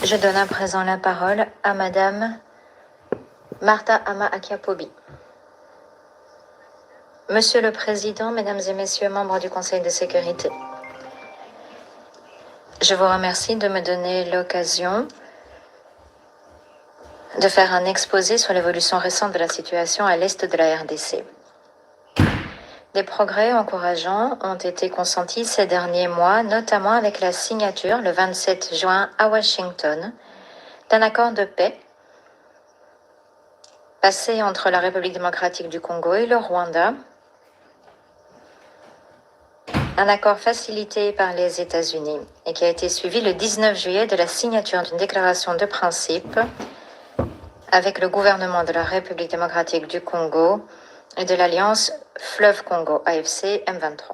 Je donne à présent la parole à Madame Martha Ama-Akiapobi. Monsieur le Président, Mesdames et Messieurs, membres du Conseil de sécurité, je vous remercie de me donner l'occasion de faire un exposé sur l'évolution récente de la situation à l'est de la RDC. Des progrès encourageants ont été consentis ces derniers mois, notamment avec la signature le 27 juin à Washington d'un accord de paix passé entre la République démocratique du Congo et le Rwanda, un accord facilité par les États-Unis et qui a été suivi le 19 juillet de la signature d'une déclaration de principe avec le gouvernement de la République démocratique du Congo et de l'Alliance Fleuve Congo AFC M23.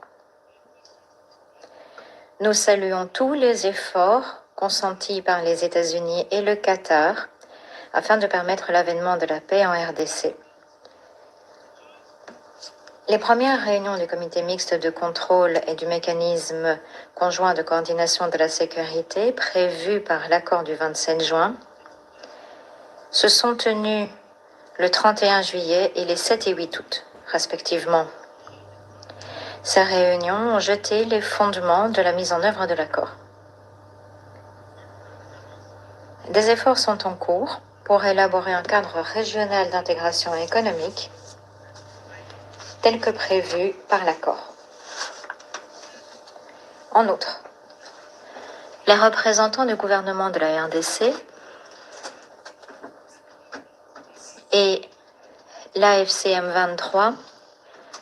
Nous saluons tous les efforts consentis par les États-Unis et le Qatar afin de permettre l'avènement de la paix en RDC. Les premières réunions du comité mixte de contrôle et du mécanisme conjoint de coordination de la sécurité prévues par l'accord du 27 juin se sont tenues le 31 juillet et les 7 et 8 août, respectivement. Ces réunions ont jeté les fondements de la mise en œuvre de l'accord. Des efforts sont en cours pour élaborer un cadre régional d'intégration économique tel que prévu par l'accord. En outre, les représentants du gouvernement de la RDC et l'AFCM 23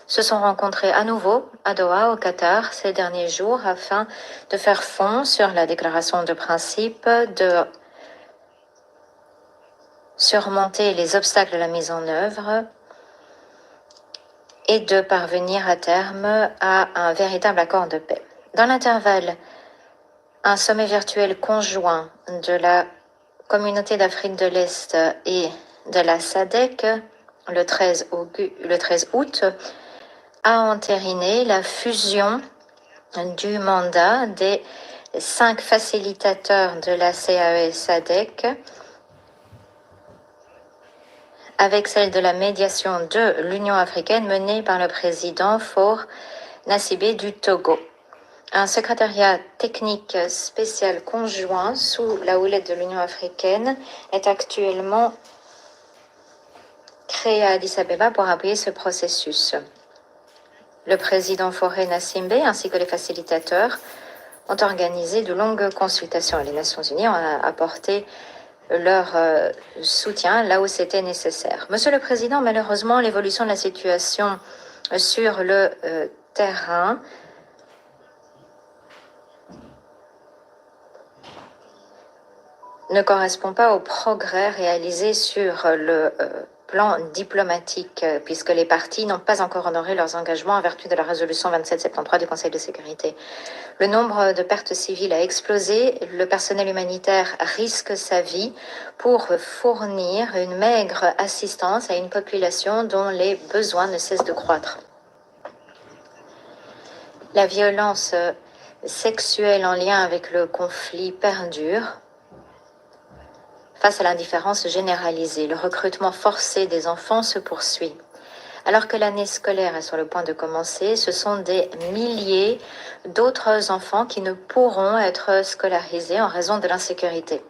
se sont rencontrés à nouveau à Doha, au Qatar, ces derniers jours afin de faire fond sur la déclaration de principe, de surmonter les obstacles à la mise en œuvre et de parvenir à terme à un véritable accord de paix. Dans l'intervalle, un sommet virtuel conjoint de la Communauté d'Afrique de l'Est et de la SADC, le 13 août, a entériné la fusion du mandat des 5 facilitateurs de la CAE-SADC avec celle de la médiation de l'Union africaine menée par le président Faure Nassibé du Togo. Un secrétariat technique spécial conjoint sous la houlette de l'Union africaine est actuellement créé à Addis Abeba pour appuyer ce processus. Le président Faure Nassibé ainsi que les facilitateurs ont organisé de longues consultations et les Nations Unies ont apporté leur soutien là où c'était nécessaire. Monsieur le Président, malheureusement, l'évolution de la situation sur le terrain ne correspond pas au progrès réalisé sur le plan diplomatique, puisque les parties n'ont pas encore honoré leurs engagements en vertu de la résolution 2773 du Conseil de sécurité. Le nombre de pertes civiles a explosé, le personnel humanitaire risque sa vie pour fournir une maigre assistance à une population dont les besoins ne cessent de croître. La violence sexuelle en lien avec le conflit perdure. Face à l'indifférence généralisée, le recrutement forcé des enfants se poursuit. Alors que l'année scolaire est sur le point de commencer, ce sont des milliers d'autres enfants qui ne pourront être scolarisés en raison de l'insécurité.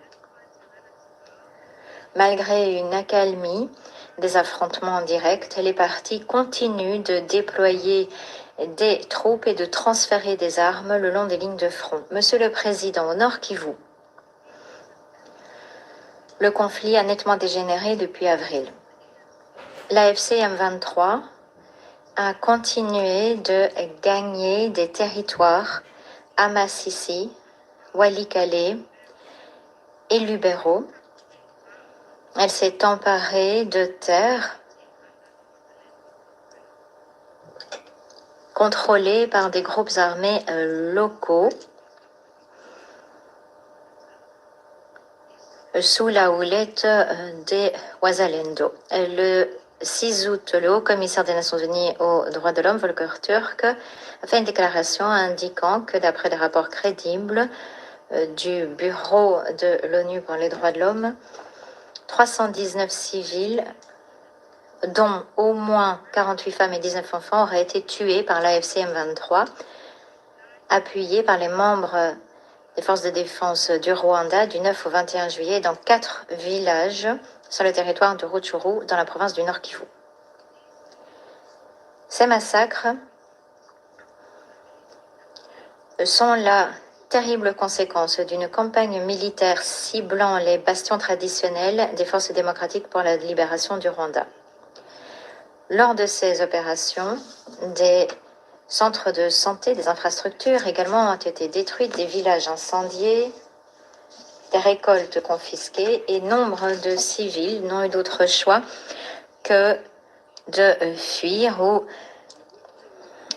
Malgré une accalmie des affrontements directs, les partis continuent de déployer des troupes et de transférer des armes le long des lignes de front. Monsieur le Président, au Nord Kivu, le conflit a nettement dégénéré depuis avril. L'AFC M23 a continué de gagner des territoires à Massissi, Walikale et Lubero. Elle s'est emparée de terres contrôlées par des groupes armés locaux sous la houlette des Ouazalendo. Le 6 août, le haut-commissaire des Nations Unies aux droits de l'homme, Volker Turk, a fait une déclaration indiquant que d'après des rapports crédibles, du Bureau de l'ONU pour les droits de l'homme, 319 civils, dont au moins 48 femmes et 19 enfants, auraient été tués par l'AFC M23, appuyés par les membres des forces de défense du Rwanda du 9 au 21 juillet dans 4 villages sur le territoire de Rutshuru, dans la province du Nord Kivu. Ces massacres sont la terrible conséquence d'une campagne militaire ciblant les bastions traditionnels des forces démocratiques pour la libération du Rwanda. Lors de ces opérations, des centres de santé, des infrastructures également ont été détruites, des villages incendiés, des récoltes confisquées et nombre de civils n'ont eu d'autre choix que de fuir ou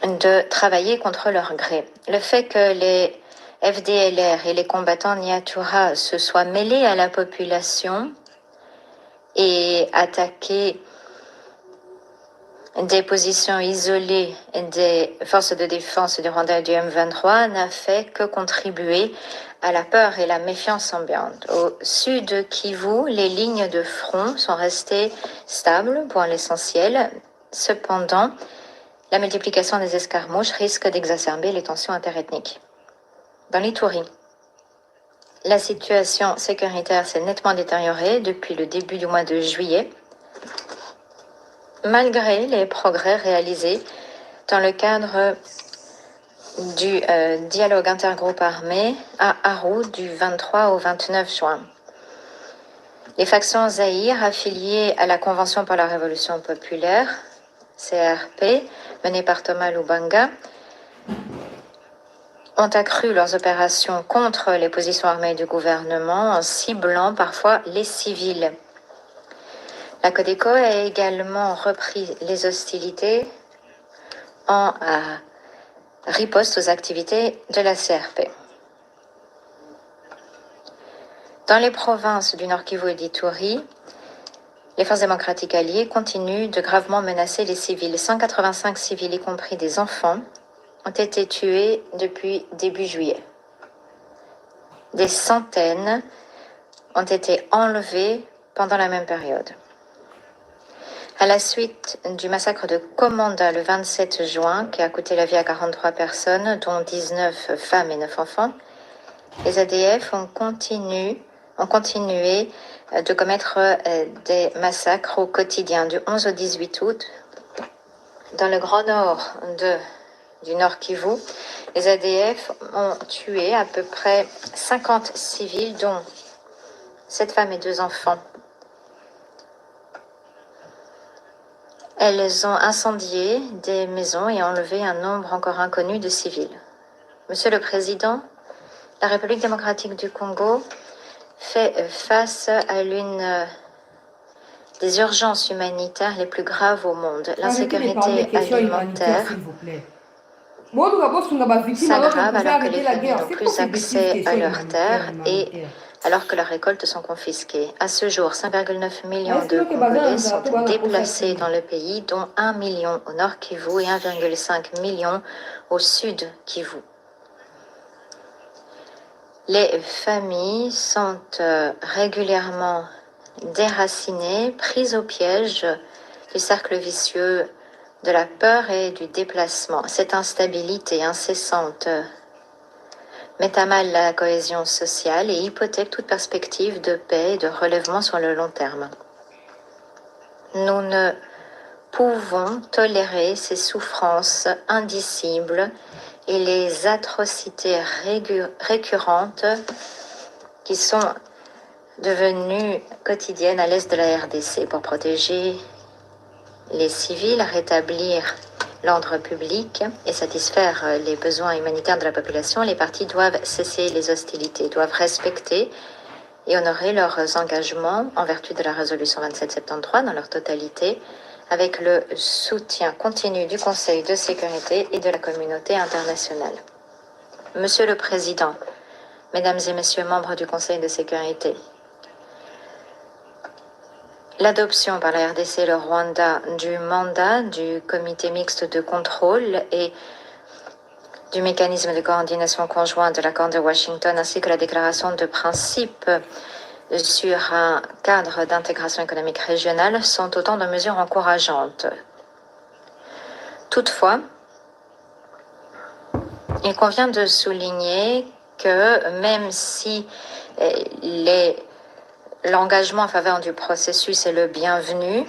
de travailler contre leur gré. Le fait que les FDLR et les combattants Nyatura se soient mêlés à la population et attaqué des positions isolées des forces de défense du Rwanda et du M23 n'a fait que contribuer à la peur et la méfiance ambiante. Au sud de Kivu, les lignes de front sont restées stables pour l'essentiel. Cependant, la multiplication des escarmouches risque d'exacerber les tensions interethniques. Dans l'Ituri, la situation sécuritaire s'est nettement détériorée depuis le début du mois de juillet, malgré les progrès réalisés dans le cadre du dialogue intergroupe armé à Aru du 23 au 29 juin. Les factions Zaïre affiliées à la Convention pour la Révolution populaire, CRP, menée par Thomas Lubanga, ont accru leurs opérations contre les positions armées du gouvernement en ciblant parfois les civils. La Codeco a également repris les hostilités en riposte aux activités de la CRP. Dans les provinces du Nord Kivu et d'Ituri, les forces démocratiques alliées continuent de gravement menacer les civils. 185 civils, y compris des enfants, ont été tués depuis début juillet. Des centaines ont été enlevés pendant la même période. À la suite du massacre de Komanda le 27 juin, qui a coûté la vie à 43 personnes, dont 19 femmes et 9 enfants, les ADF ont continué de commettre des massacres au quotidien. Du 11 au 18 août, dans le grand nord du Nord Kivu, les ADF ont tué à peu près 50 civils, dont 7 femmes et 2 enfants. Elles ont incendié des maisons et enlevé un nombre encore inconnu de civils. Monsieur le Président, la République démocratique du Congo fait face à l'une des urgences humanitaires les plus graves au monde. L'insécurité alimentaire s'aggrave alors que les familles n'ont plus accès à leurs terres et alors que leurs récoltes sont confisquées. À ce jour, 5,9 millions de Congolais sont déplacés dans le pays, dont 1 million au nord Kivu et 1,5 million au sud Kivu. Les familles sont régulièrement déracinées, prises au piège du cercle vicieux de la peur et du déplacement. Cette instabilité incessante met à mal la cohésion sociale et hypothèque toute perspective de paix et de relèvement sur le long terme. Nous ne pouvons tolérer ces souffrances indicibles et les atrocités récurrentes qui sont devenues quotidiennes à l'est de la RDC. Pour protéger les civils, rétablir l'ordre public et satisfaire les besoins humanitaires de la population, les partis doivent cesser les hostilités, doivent respecter et honorer leurs engagements en vertu de la résolution 2773 dans leur totalité, avec le soutien continu du Conseil de sécurité et de la communauté internationale. Monsieur le Président, Mesdames et Messieurs membres du Conseil de sécurité, l'adoption par la RDC et le Rwanda du mandat du comité mixte de contrôle et du mécanisme de coordination conjointe de l'accord de Washington ainsi que la déclaration de principe sur un cadre d'intégration économique régionale sont autant de mesures encourageantes. Toutefois, il convient de souligner que même si l'engagement en faveur du processus est le bienvenu,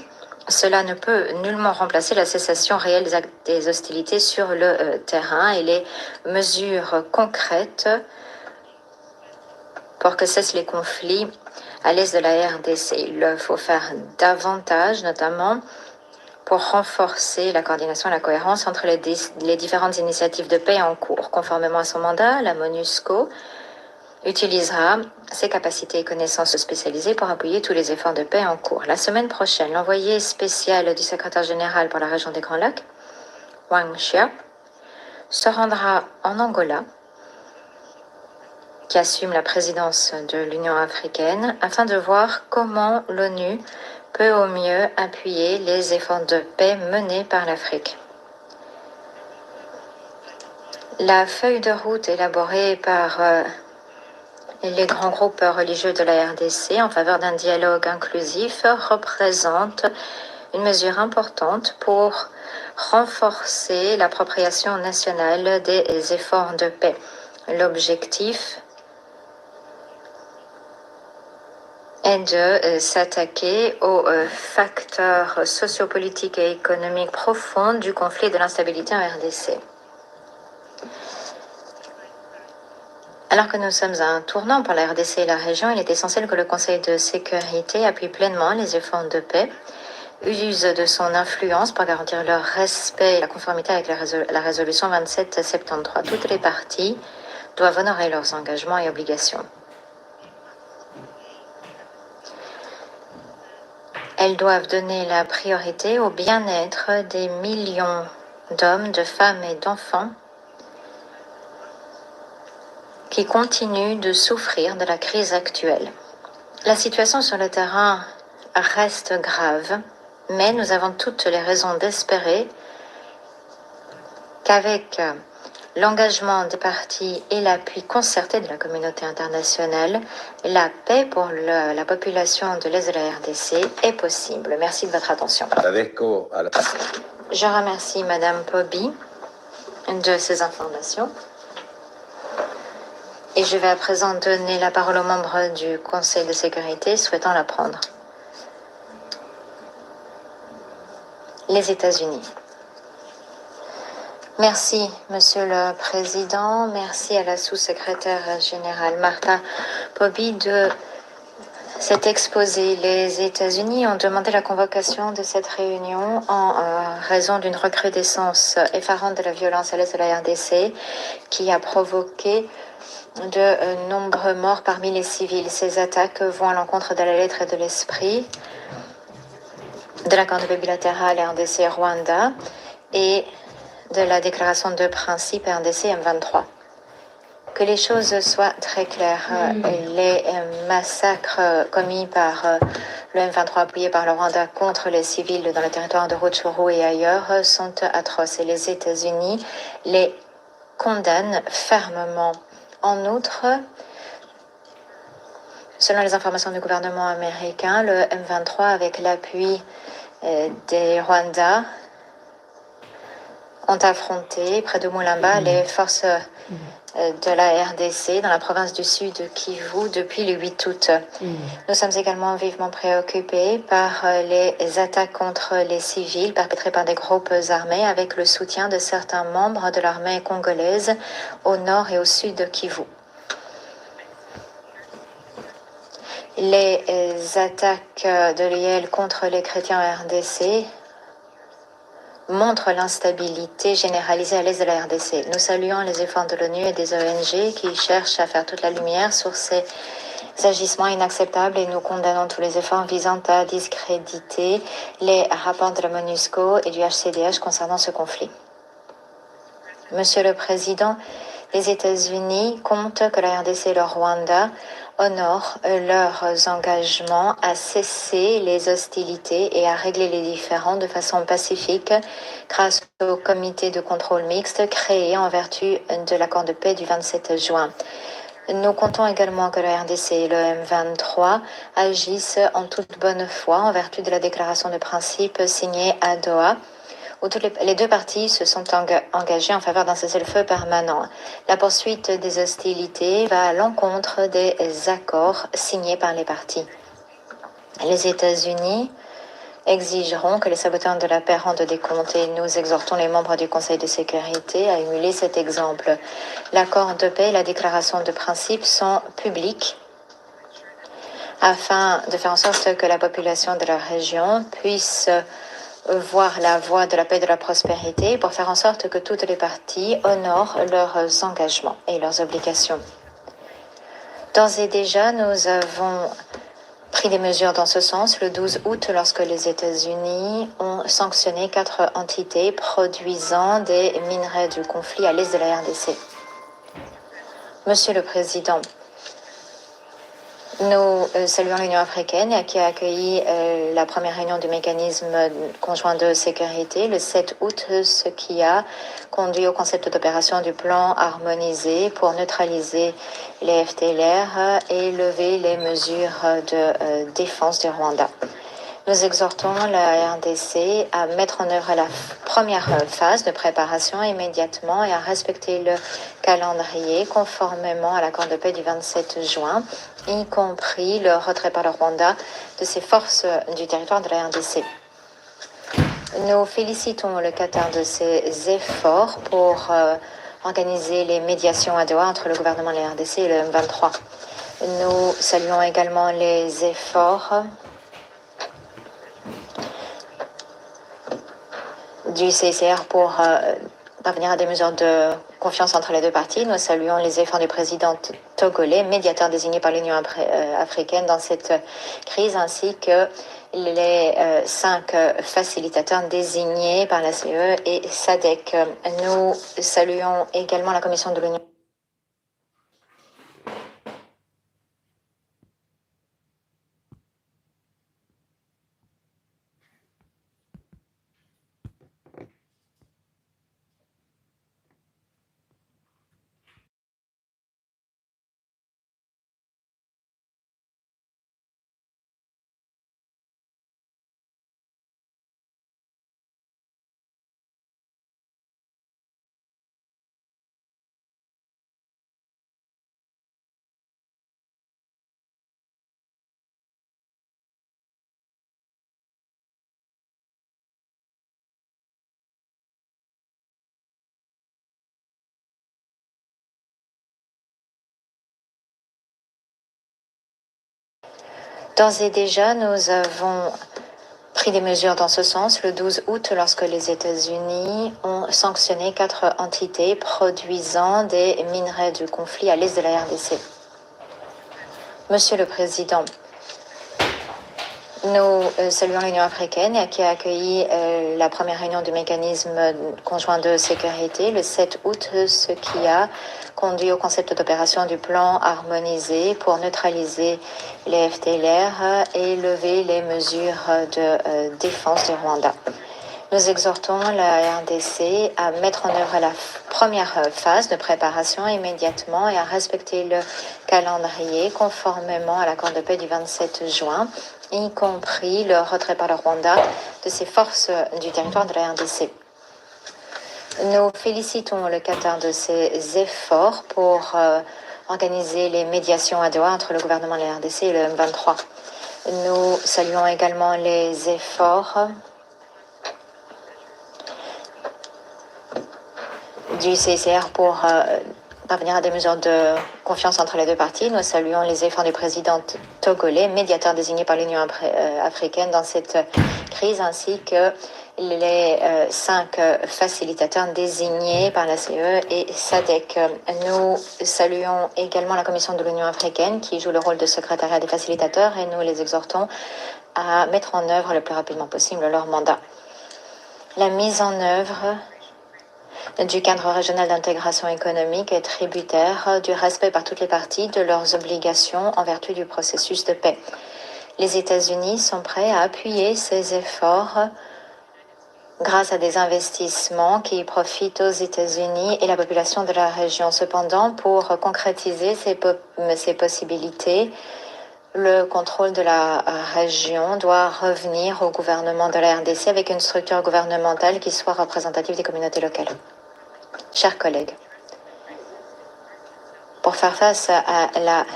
cela ne peut nullement remplacer la cessation réelle des hostilités sur le terrain et les mesures concrètes pour que cessent les conflits à l'est de la RDC. Il faut faire davantage, notamment pour renforcer la coordination et la cohérence entre les différentes initiatives de paix en cours. Conformément à son mandat, la MONUSCO utilisera ses capacités et connaissances spécialisées pour appuyer tous les efforts de paix en cours. La semaine prochaine, l'envoyé spécial du secrétaire général pour la région des Grands Lacs, Wang Xia, se rendra en Angola, qui assume la présidence de l'Union africaine, afin de voir comment l'ONU peut au mieux appuyer les efforts de paix menés par l'Afrique. La feuille de route élaborée par les grands groupes religieux de la RDC en faveur d'un dialogue inclusif représente une mesure importante pour renforcer l'appropriation nationale des efforts de paix. L'objectif est de s'attaquer aux facteurs sociopolitiques et économiques profonds du conflit et de l'instabilité en RDC. Alors que nous sommes à un tournant pour la RDC et la région, il est essentiel que le Conseil de sécurité appuie pleinement les efforts de paix, use de son influence pour garantir leur respect et la conformité avec la résolution 2773. Toutes les parties doivent honorer leurs engagements et obligations. Elles doivent donner la priorité au bien-être des millions d'hommes, de femmes et d'enfants qui continuent de souffrir de la crise actuelle. La situation sur le terrain reste grave, mais nous avons toutes les raisons d'espérer qu'avec l'engagement des partis et l'appui concerté de la communauté internationale, la paix pour la population de l'Est de la RDC est possible. Merci de votre attention. Je remercie Madame Pobi de ces informations. Et je vais à présent donner la parole aux membres du Conseil de sécurité souhaitant la prendre. Les États-Unis. Merci, Monsieur le Président. Merci à la sous-secrétaire générale Martha Pobi de cet exposé. Les États-Unis ont demandé la convocation de cette réunion en raison d'une recrudescence effarante de la violence à l'est de la RDC qui a provoqué de nombreux morts parmi les civils. Ces attaques vont à l'encontre de la lettre et de l'esprit de l'accord de paix bilatéral RDC-Rwanda et de la déclaration de principe RDC M23. Que les choses soient très claires. Les massacres commis par le M23 appuyé par le Rwanda contre les civils dans le territoire de Rutshuru et ailleurs sont atroces et les États-Unis les condamnent fermement. En outre, selon les informations du gouvernement américain, le M23, avec l'appui des Rwandais, ont affronté près de Mulamba les forces de la RDC dans la province du Sud de Kivu depuis le 8 août. Nous sommes également vivement préoccupés par les attaques contre les civils perpétrées par des groupes armés avec le soutien de certains membres de l'armée congolaise au nord et au sud de Kivu. Les attaques de l'IEL contre les chrétiens en RDC montrent l'instabilité généralisée à l'est de la RDC. Nous saluons les efforts de l'ONU et des ONG qui cherchent à faire toute la lumière sur ces agissements inacceptables et nous condamnons tous les efforts visant à discréditer les rapports de la MONUSCO et du HCDH concernant ce conflit. Monsieur le Président, les États-Unis comptent que la RDC et le Rwanda honorent leurs engagements à cesser les hostilités et à régler les différends de façon pacifique grâce au comité de contrôle mixte créé en vertu de l'accord de paix du 27 juin. Nous comptons également que la RDC et le M23 agissent en toute bonne foi en vertu de la déclaration de principe signée à Doha, où les deux parties se sont engagées en faveur d'un cessez-le-feu permanent. La poursuite des hostilités va à l'encontre des accords signés par les parties. Les États-Unis exigeront que les saboteurs de la paix rendent des comptes et nous exhortons les membres du Conseil de sécurité à émuler cet exemple. L'accord de paix et la déclaration de principe sont publics afin de faire en sorte que la population de la région puisse voir la voie de la paix et de la prospérité pour faire en sorte que toutes les parties honorent leurs engagements et leurs obligations. D'ores et déjà, nous avons pris des mesures dans ce sens le 12 août lorsque les États-Unis ont sanctionné 4 entités produisant des minerais du conflit à l'est de la RDC. Monsieur le Président, nous saluons l'Union africaine qui a accueilli la première réunion du mécanisme conjoint de sécurité le 7 août, ce qui a conduit au concept d'opération du plan harmonisé pour neutraliser les FTLR et lever les mesures de défense du Rwanda. Nous exhortons la RDC à mettre en œuvre la première phase de préparation immédiatement et à respecter le calendrier conformément à l'accord de paix du 27 juin, y compris le retrait par le Rwanda de ses forces du territoire de la RDC. Nous félicitons le Qatar de ses efforts pour organiser les médiations à Doha entre le gouvernement de la RDC et le M23. Nous saluons également les efforts du CICR pour parvenir à des mesures de confiance entre les deux parties. Nous saluons les efforts du président togolais, médiateur désigné par l'Union africaine dans cette crise, ainsi que les 5 facilitateurs désignés par la CE et SADC. Nous saluons également la Commission de l'Union. D'ores et déjà, nous avons pris des mesures dans ce sens le 12 août lorsque les États-Unis ont sanctionné 4 entités produisant des minerais du conflit à l'est de la RDC. Monsieur le Président, nous saluons l'Union africaine qui a accueilli la première réunion du mécanisme conjoint de sécurité le 7 août, ce qui a conduit au concept d'opération du plan harmonisé pour neutraliser les FTLR et lever les mesures de défense du Rwanda. Nous exhortons la RDC à mettre en œuvre la première phase de préparation immédiatement et à respecter le calendrier conformément à l'accord de paix du 27 juin, y compris le retrait par le Rwanda de ses forces du territoire de la RDC. Nous félicitons le Qatar de ses efforts pour organiser les médiations à Doha entre le gouvernement de la RDC et le M23. Nous saluons également les efforts du CICR pour parvenir à des mesures de confiance entre les deux parties. Nous saluons les efforts du président togolais, médiateur désigné par l'Union africaine dans cette crise, ainsi que les 5 facilitateurs désignés par la CE et SADC. Nous saluons également la Commission de l'Union africaine qui joue le rôle de secrétariat des facilitateurs et nous les exhortons à mettre en œuvre le plus rapidement possible leur mandat. La mise en œuvre du cadre régional d'intégration économique est tributaire du respect par toutes les parties de leurs obligations en vertu du processus de paix. Les États-Unis sont prêts à appuyer ces efforts grâce à des investissements qui profitent aux États-Unis et la population de la région. Cependant, pour concrétiser ces possibilités, le contrôle de la région doit revenir au gouvernement de la RDC avec une structure gouvernementale qui soit représentative des communautés locales. Chers collègues, pour faire face à la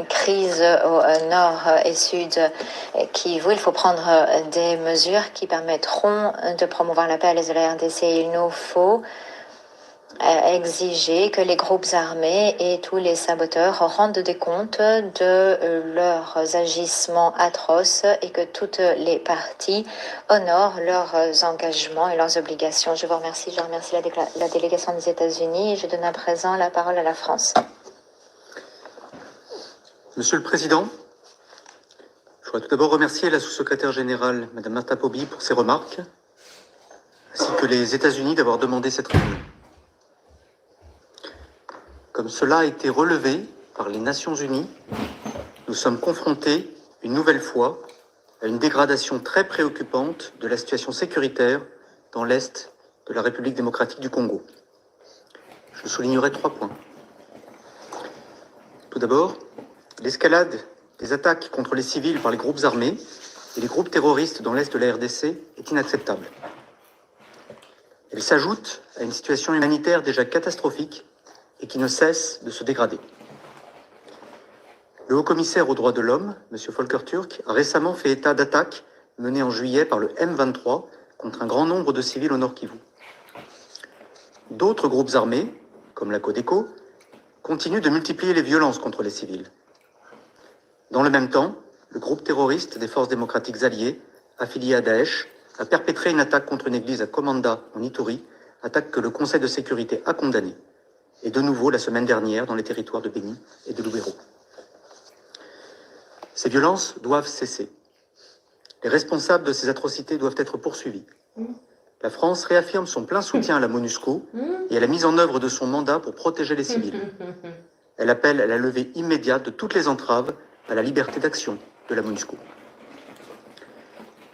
crise au nord et sud Kivu, il faut prendre des mesures qui permettront de promouvoir la paix à l'est de la RDC. Il nous faut exiger que les groupes armés et tous les saboteurs rendent des comptes de leurs agissements atroces et que toutes les parties honorent leurs engagements et leurs obligations. Je vous remercie. Je remercie la délégation des États-Unis et je donne à présent la parole à la France. Monsieur le Président, je voudrais tout d'abord remercier la sous-secrétaire générale, Mme Martha Pobby, pour ses remarques, ainsi que les États-Unis d'avoir demandé cette réunion. Comme cela a été relevé par les Nations Unies, nous sommes confrontés, une nouvelle fois, à une dégradation très préoccupante de la situation sécuritaire dans l'Est de la République démocratique du Congo. Je soulignerai 3 points. Tout d'abord, l'escalade des attaques contre les civils par les groupes armés et les groupes terroristes dans l'Est de la RDC est inacceptable. Elle s'ajoute à une situation humanitaire déjà catastrophique et qui ne cesse de se dégrader. Le haut-commissaire aux droits de l'homme, M. Volker Turk, a récemment fait état d'attaques menées en juillet par le M23 contre un grand nombre de civils au Nord Kivu. D'autres groupes armés, comme la Codeco, continuent de multiplier les violences contre les civils. Dans le même temps, le groupe terroriste des forces démocratiques alliées, affilié à Daesh, a perpétré une attaque contre une église à Komanda, en Ituri, attaque que le Conseil de sécurité a condamnée, et de nouveau la semaine dernière dans les territoires de Béni et de Lubero. Ces violences doivent cesser. Les responsables de ces atrocités doivent être poursuivis. La France réaffirme son plein soutien à la MONUSCO et à la mise en œuvre de son mandat pour protéger les civils. Elle appelle à la levée immédiate de toutes les entraves à la liberté d'action de la MONUSCO.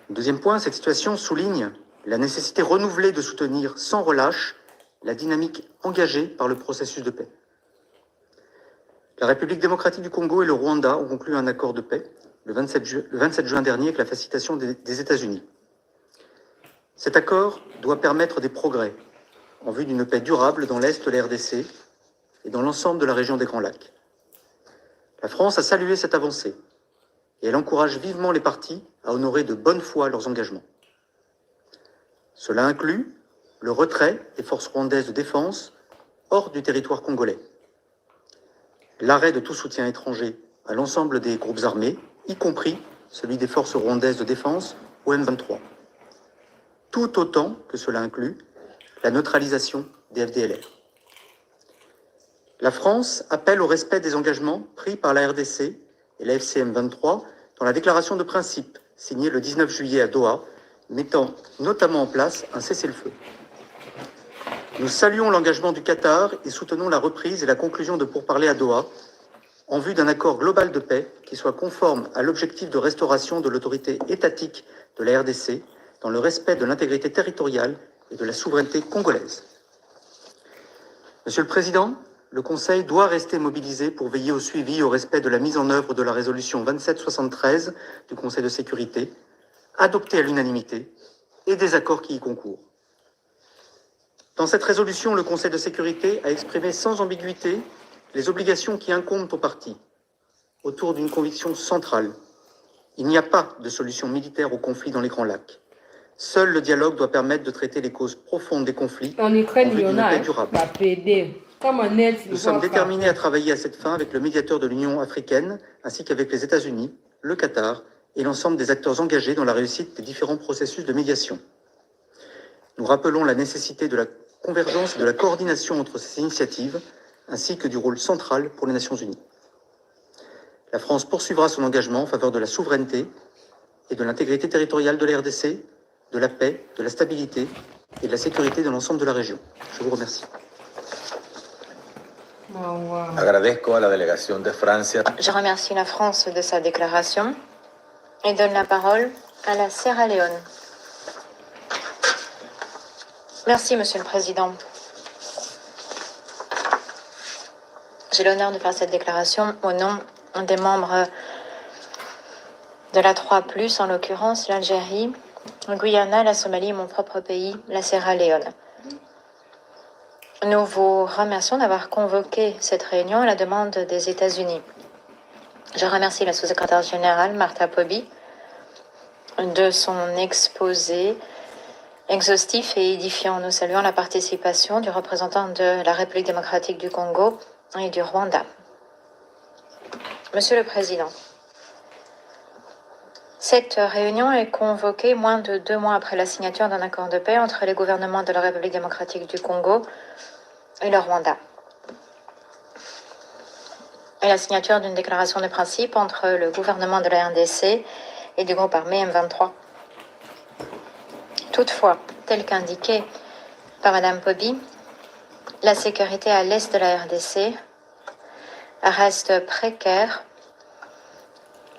Deuxième point, cette situation souligne la nécessité renouvelée de soutenir sans relâche la dynamique engagée par le processus de paix. La République démocratique du Congo et le Rwanda ont conclu un accord de paix le 27 juin dernier avec la facilitation des États-Unis. Cet accord doit permettre des progrès en vue d'une paix durable dans l'Est de la RDC et dans l'ensemble de la région des Grands Lacs. La France a salué cette avancée et elle encourage vivement les parties à honorer de bonne foi leurs engagements. Cela inclut le retrait des forces rwandaises de défense hors du territoire congolais, l'arrêt de tout soutien étranger à l'ensemble des groupes armés, y compris celui des forces rwandaises de défense au M23, tout autant que cela inclut la neutralisation des FDLR. La France appelle au respect des engagements pris par la RDC et la FCM 23 dans la déclaration de principe signée le 19 juillet à Doha, mettant notamment en place un cessez-le-feu. Nous saluons l'engagement du Qatar et soutenons la reprise et la conclusion de pourparlers à Doha en vue d'un accord global de paix qui soit conforme à l'objectif de restauration de l'autorité étatique de la RDC dans le respect de l'intégrité territoriale et de la souveraineté congolaise. Monsieur le Président, le Conseil doit rester mobilisé pour veiller au suivi et au respect de la mise en œuvre de la résolution 2773 du Conseil de sécurité, adoptée à l'unanimité, et des accords qui y concourent. Dans cette résolution, le Conseil de sécurité a exprimé sans ambiguïté les obligations qui incombent aux parties, autour d'une conviction centrale. Il n'y a pas de solution militaire au conflit dans les Grands Lacs. Seul le dialogue doit permettre de traiter les causes profondes des conflits en vue d'une paix durable. Nous sommes déterminés à travailler à cette fin avec le médiateur de l'Union africaine, ainsi qu'avec les États-Unis, le Qatar et l'ensemble des acteurs engagés dans la réussite des différents processus de médiation. Nous rappelons la nécessité de la convergence et de la coordination entre ces initiatives, ainsi que du rôle central pour les Nations Unies. La France poursuivra son engagement en faveur de la souveraineté et de l'intégrité territoriale de la RDC, de la paix, de la stabilité et de la sécurité de l'ensemble de la région. Je vous remercie. Agradezco a la delegación de Francia. Je remercie la France de sa déclaration et donne la parole à la Sierra Leone. Merci, Monsieur le Président. J'ai l'honneur de faire cette déclaration au nom des membres de la 3+, en l'occurrence l'Algérie, le Guyana, la Somalie et mon propre pays, la Sierra Leone. Nous vous remercions d'avoir convoqué cette réunion à la demande des États-Unis. Je remercie la sous-secrétaire générale, Martha Pobby, de son exposé exhaustif et édifiant. Nous saluons la participation du représentant de la République démocratique du Congo et du Rwanda. Monsieur le Président, cette réunion est convoquée moins de 2 mois après la signature d'un accord de paix entre les gouvernements de la République démocratique du Congo et le Rwanda, et la signature d'une déclaration de principe entre le gouvernement de la RDC et du groupe armé M23. Toutefois, tel qu'indiqué par Mme Pobby, la sécurité à l'est de la RDC reste précaire,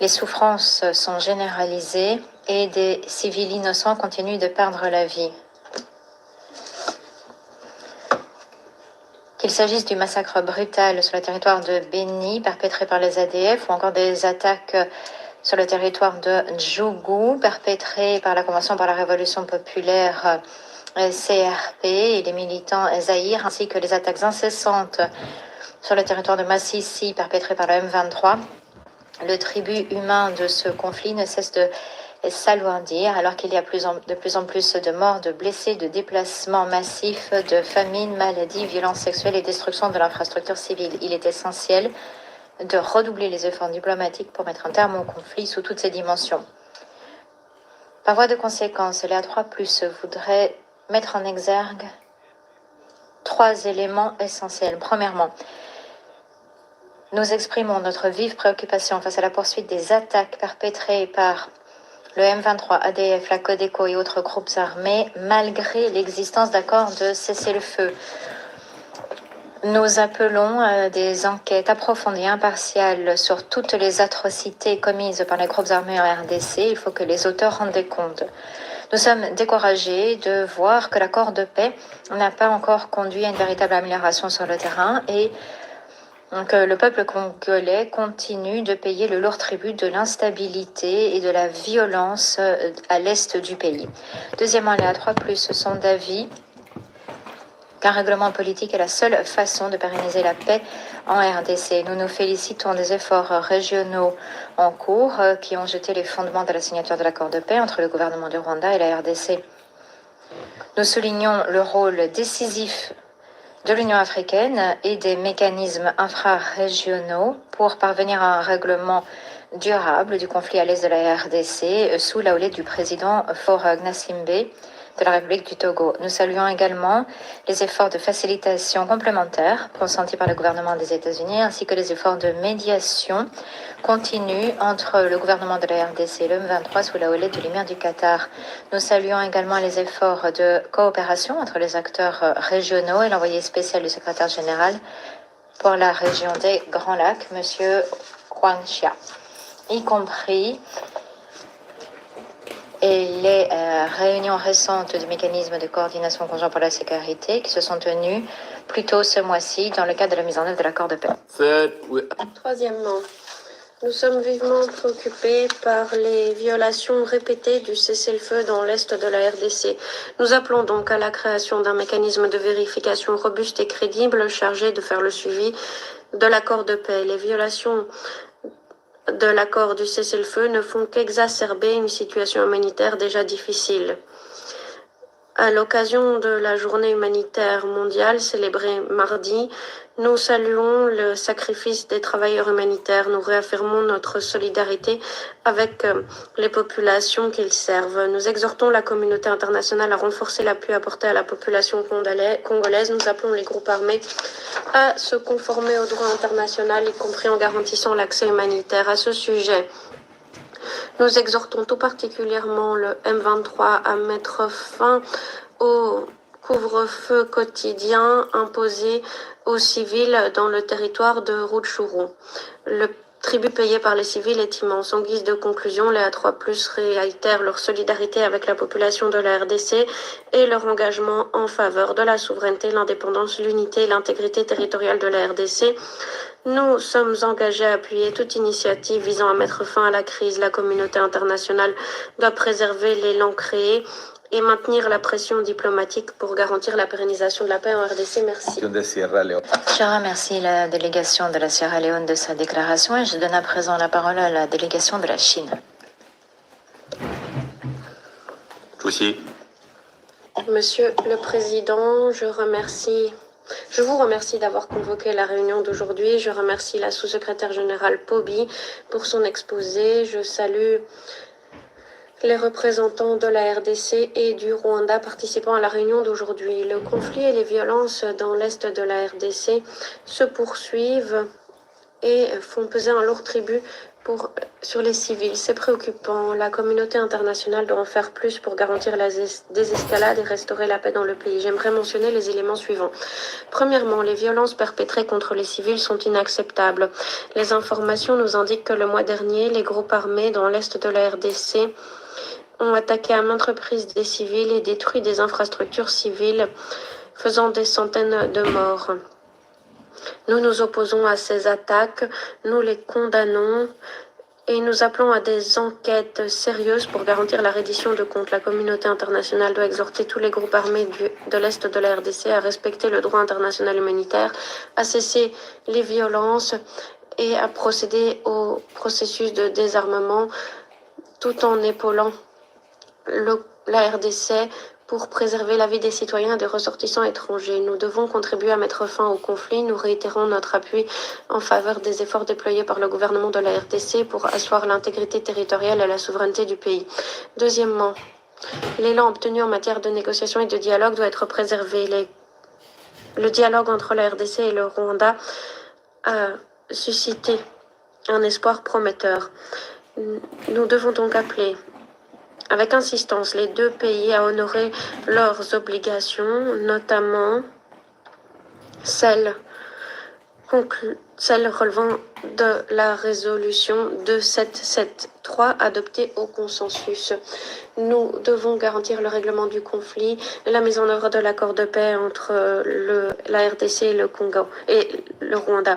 les souffrances sont généralisées et des civils innocents continuent de perdre la vie. Qu'il s'agisse du massacre brutal sur le territoire de Beni perpétré par les ADF ou encore des attaques sur le territoire de Djougou perpétrées par la Convention pour la Révolution populaire CRP et les militants Zahir, ainsi que les attaques incessantes sur le territoire de Massissi perpétrées par le M23, le tribut humain de ce conflit ne cesse de s'alourdir alors qu'il y a de plus en plus de morts, de blessés, de déplacements massifs, de famines, maladies, violences sexuelles et destruction de l'infrastructure civile. Il est essentiel de redoubler les efforts diplomatiques pour mettre un terme au conflit sous toutes ses dimensions. Par voie de conséquence, les A3+, voudrait mettre en exergue 3 éléments essentiels. Premièrement, nous exprimons notre vive préoccupation face à la poursuite des attaques perpétrées par le M23, ADF, la Codeco et autres groupes armés, malgré l'existence d'accords de cessez-le-feu. Nous appelons à des enquêtes approfondies et impartiales sur toutes les atrocités commises par les groupes armés en RDC. Il faut que les auteurs rendent des comptes. Nous sommes découragés de voir que l'accord de paix n'a pas encore conduit à une véritable amélioration sur le terrain et que le peuple congolais continue de payer le lourd tribut de l'instabilité et de la violence à l'est du pays. Deuxièmement, les A3+ sont d'avis qu'un règlement politique est la seule façon de pérenniser la paix en RDC. Nous nous félicitons des efforts régionaux en cours qui ont jeté les fondements de la signature de l'accord de paix entre le gouvernement du Rwanda et la RDC. Nous soulignons le rôle décisif de l'Union africaine et des mécanismes infrarégionaux pour parvenir à un règlement durable du conflit à l'est de la RDC sous la houlette du président Faure Gnassingbé de la République du Togo. Nous saluons également les efforts de facilitation complémentaires consentis par le gouvernement des États-Unis ainsi que les efforts de médiation continus entre le gouvernement de la RDC et le M23 sous la houlette de l'émir du Qatar. Nous saluons également les efforts de coopération entre les acteurs régionaux et l'envoyé spécial du secrétaire général pour la région des Grands Lacs, M. Huang Xia, y compris et les réunions récentes du mécanisme de coordination conjoint pour la sécurité qui se sont tenues plus tôt ce mois-ci dans le cadre de la mise en œuvre de l'accord de paix. Troisièmement, nous sommes vivement préoccupés par les violations répétées du cessez-le-feu dans l'est de la RDC. Nous appelons donc à la création d'un mécanisme de vérification robuste et crédible chargé de faire le suivi de l'accord de paix. Les violations de l'accord du cessez-le-feu ne font qu'exacerber une situation humanitaire déjà difficile. À l'occasion de la journée humanitaire mondiale célébrée mardi, nous saluons le sacrifice des travailleurs humanitaires. Nous réaffirmons notre solidarité avec les populations qu'ils servent. Nous exhortons la communauté internationale à renforcer l'appui apporté à la population congolaise. Nous appelons les groupes armés à se conformer au droit international, y compris en garantissant l'accès humanitaire. À ce sujet, nous exhortons tout particulièrement le M23 à mettre fin au couvre-feu quotidien imposé aux civils dans le territoire de Rutshuru. Le tribut payé par les civils est immense. En guise de conclusion, les A3+ réitèrent leur solidarité avec la population de la RDC et leur engagement en faveur de la souveraineté, l'indépendance, l'unité et l'intégrité territoriale de la RDC. Nous sommes engagés à appuyer toute initiative visant à mettre fin à la crise. La communauté internationale doit préserver l'élan créé et maintenir la pression diplomatique pour garantir la pérennisation de la paix en RDC. Merci. Je remercie la délégation de la Sierra Leone de sa déclaration et je donne à présent la parole à la délégation de la Chine. Monsieur le Président, je vous remercie d'avoir convoqué la réunion d'aujourd'hui. Je remercie la sous-secrétaire générale Pobi pour son exposé. Je salue les représentants de la RDC et du Rwanda participant à la réunion d'aujourd'hui. Le conflit et les violences dans l'est de la RDC se poursuivent et font peser un lourd tribut sur les civils. C'est préoccupant. La communauté internationale doit en faire plus pour garantir la désescalade et restaurer la paix dans le pays. J'aimerais mentionner les éléments suivants. Premièrement, les violences perpétrées contre les civils sont inacceptables. Les informations nous indiquent que le mois dernier, les groupes armés dans l'est de la RDC ont attaqué à maintes reprises des civils et détruit des infrastructures civiles, faisant des centaines de morts. Nous nous opposons à ces attaques, nous les condamnons et nous appelons à des enquêtes sérieuses pour garantir la reddition de comptes. La communauté internationale doit exhorter tous les groupes armés de l'Est de la RDC à respecter le droit international humanitaire, à cesser les violences et à procéder au processus de désarmement tout en épaulant la RDC pour préserver la vie des citoyens et des ressortissants étrangers. Nous devons contribuer à mettre fin au conflit. Nous réitérons notre appui en faveur des efforts déployés par le gouvernement de la RDC pour asseoir l'intégrité territoriale et la souveraineté du pays. Deuxièmement, l'élan obtenu en matière de négociation et de dialogue doit être préservé. Le dialogue entre la RDC et le Rwanda a suscité un espoir prometteur. Nous devons donc appeler avec insistance les deux pays à honorer leurs obligations, notamment celles relevant de la résolution 2773 adoptée au consensus. Nous devons garantir le règlement du conflit, la mise en œuvre de l'accord de paix entre la RDC et le Congo et le Rwanda.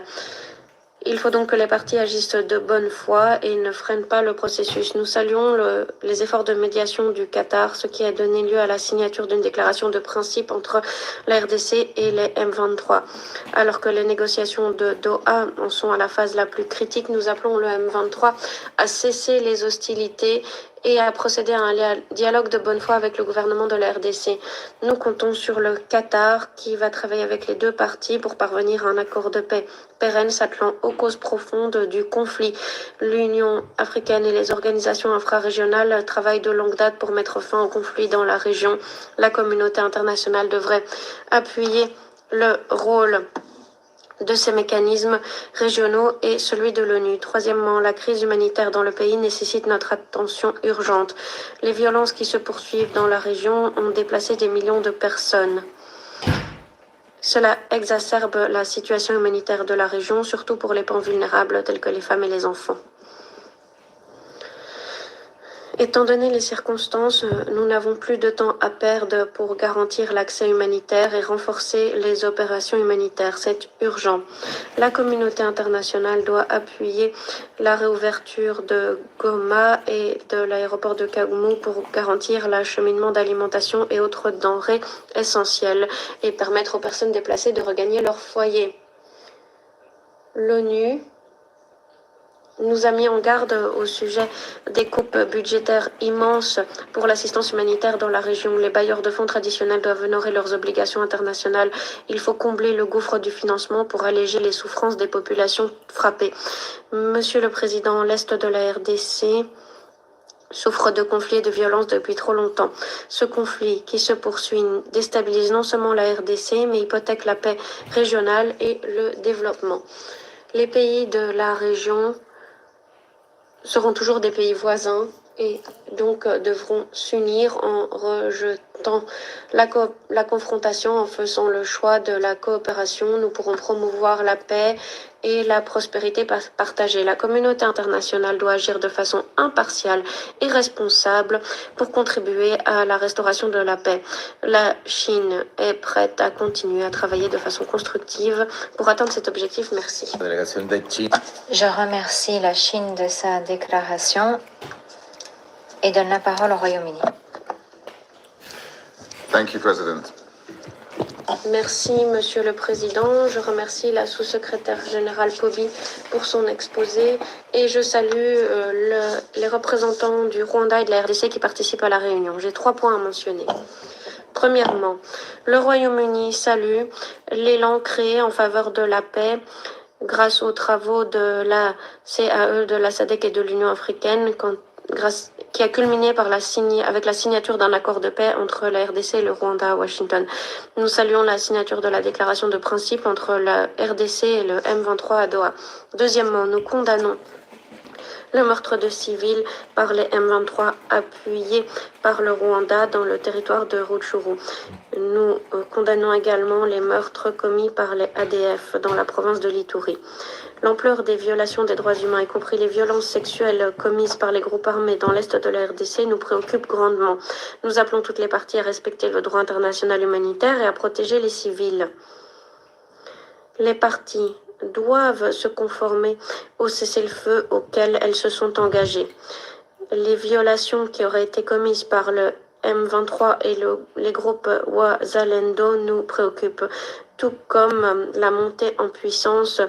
Il faut donc que les parties agissent de bonne foi et ne freinent pas le processus. Nous saluons les efforts de médiation du Qatar, ce qui a donné lieu à la signature d'une déclaration de principe entre la RDC et les M23. Alors que les négociations de Doha en sont à la phase la plus critique, nous appelons le M23 à cesser les hostilités et à procéder à un dialogue de bonne foi avec le gouvernement de la RDC. Nous comptons sur le Qatar qui va travailler avec les deux parties pour parvenir à un accord de paix pérenne s'attelant aux causes profondes du conflit. L'Union africaine et les organisations infrarégionales travaillent de longue date pour mettre fin au conflit dans la région. La communauté internationale devrait appuyer le rôle de ces mécanismes régionaux et celui de l'ONU. Troisièmement, la crise humanitaire dans le pays nécessite notre attention urgente. Les violences qui se poursuivent dans la région ont déplacé des millions de personnes. Cela exacerbe la situation humanitaire de la région, surtout pour les pans vulnérables tels que les femmes et les enfants. Étant donné les circonstances, nous n'avons plus de temps à perdre pour garantir l'accès humanitaire et renforcer les opérations humanitaires. C'est urgent. La communauté internationale doit appuyer la réouverture de Goma et de l'aéroport de Kagoumou pour garantir l'acheminement d'alimentation et autres denrées essentielles et permettre aux personnes déplacées de regagner leur foyer. L'ONU nous a mis en garde au sujet des coupes budgétaires immenses pour l'assistance humanitaire dans la région. Les bailleurs de fonds traditionnels doivent honorer leurs obligations internationales. Il faut combler le gouffre du financement pour alléger les souffrances des populations frappées. Monsieur le Président, l'Est de la RDC souffre de conflits et de violences depuis trop longtemps. Ce conflit qui se poursuit déstabilise non seulement la RDC, mais hypothèque la paix régionale et le développement. Les pays de la région seront toujours des pays voisins et donc devront s'unir en rejetant la confrontation, en faisant le choix de la coopération. Nous pourrons promouvoir la paix et la prospérité partagée. La communauté internationale doit agir de façon impartiale et responsable pour contribuer à la restauration de la paix. La Chine est prête à continuer à travailler de façon constructive pour atteindre cet objectif. Merci. Je remercie la Chine de sa déclaration et donne la parole au Royaume-Uni. Thank you, President. Merci, Monsieur le Président. Je remercie la sous-secrétaire générale Pobi pour son exposé et je salue les représentants du Rwanda et de la RDC qui participent à la réunion. J'ai 3 points à mentionner. Premièrement, le Royaume-Uni salue l'élan créé en faveur de la paix grâce aux travaux de la CAE, de la SADC et de l'Union africaine, qui a culminé avec la signature d'un accord de paix entre la RDC et le Rwanda à Washington. Nous saluons la signature de la déclaration de principe entre la RDC et le M23 à Doha. Deuxièmement, nous condamnons le meurtre de civils par les M23 appuyés par le Rwanda dans le territoire de Rutshuru. Nous condamnons également les meurtres commis par les ADF dans la province de l'Ituri. L'ampleur des violations des droits humains, y compris les violences sexuelles commises par les groupes armés dans l'est de la RDC, nous préoccupe grandement. Nous appelons toutes les parties à respecter le droit international humanitaire et à protéger les civils. Les parties doivent se conformer au cessez-le-feu auquel elles se sont engagées. Les violations qui auraient été commises par le M23 et les groupes Wazalendo nous préoccupent, tout comme la montée en puissance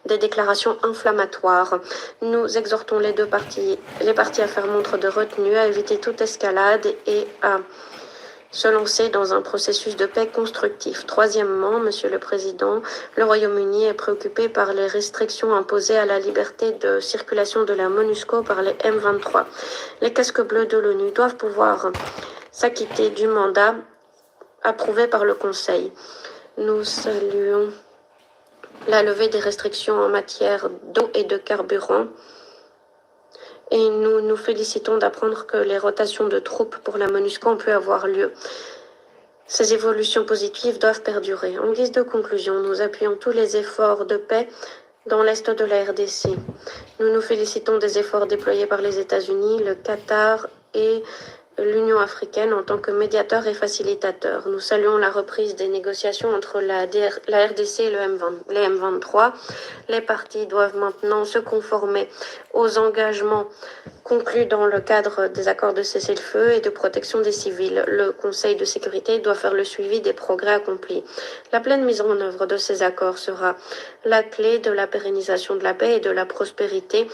des déclarations inflammatoires. Nous exhortons les parties à faire montre de retenue, à éviter toute escalade et à se lancer dans un processus de paix constructif. Troisièmement, Monsieur le Président, le Royaume-Uni est préoccupé par les restrictions imposées à la liberté de circulation de la MONUSCO par les M23. Les casques bleus de l'ONU doivent pouvoir s'acquitter du mandat approuvé par le Conseil. Nous saluons la levée des restrictions en matière d'eau et de carburant. Et nous nous félicitons d'apprendre que les rotations de troupes pour la MONUSCO ont pu avoir lieu. Ces évolutions positives doivent perdurer. En guise de conclusion, nous appuyons tous les efforts de paix dans l'est de la RDC. Nous nous félicitons des efforts déployés par les États-Unis, le Qatar et l'Union africaine en tant que médiateur et facilitateur. Nous saluons la reprise des négociations entre la RDC et les M23. Les parties doivent maintenant se conformer aux engagements conclus dans le cadre des accords de cessez-le-feu et de protection des civils. Le Conseil de sécurité doit faire le suivi des progrès accomplis. La pleine mise en œuvre de ces accords sera la clé de la pérennisation de la paix et de la prospérité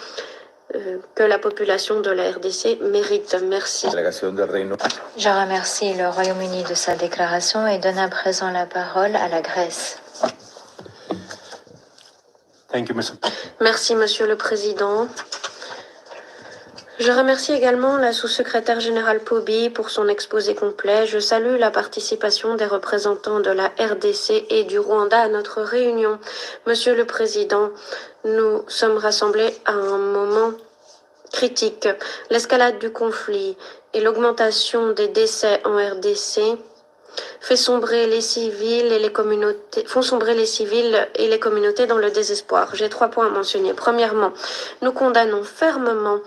que la population de la RDC mérite. Merci. Je remercie le Royaume-Uni de sa déclaration et donne à présent la parole à la Grèce. Merci, Monsieur le Président. Je remercie également la sous-secrétaire générale Pobi pour son exposé complet. Je salue la participation des représentants de la RDC et du Rwanda à notre réunion. Monsieur le Président, nous sommes rassemblés à un moment critique. L'escalade du conflit et l'augmentation des décès en RDC font sombrer les civils et les communautés dans le désespoir. J'ai 3 points à mentionner. Premièrement, nous condamnons fermement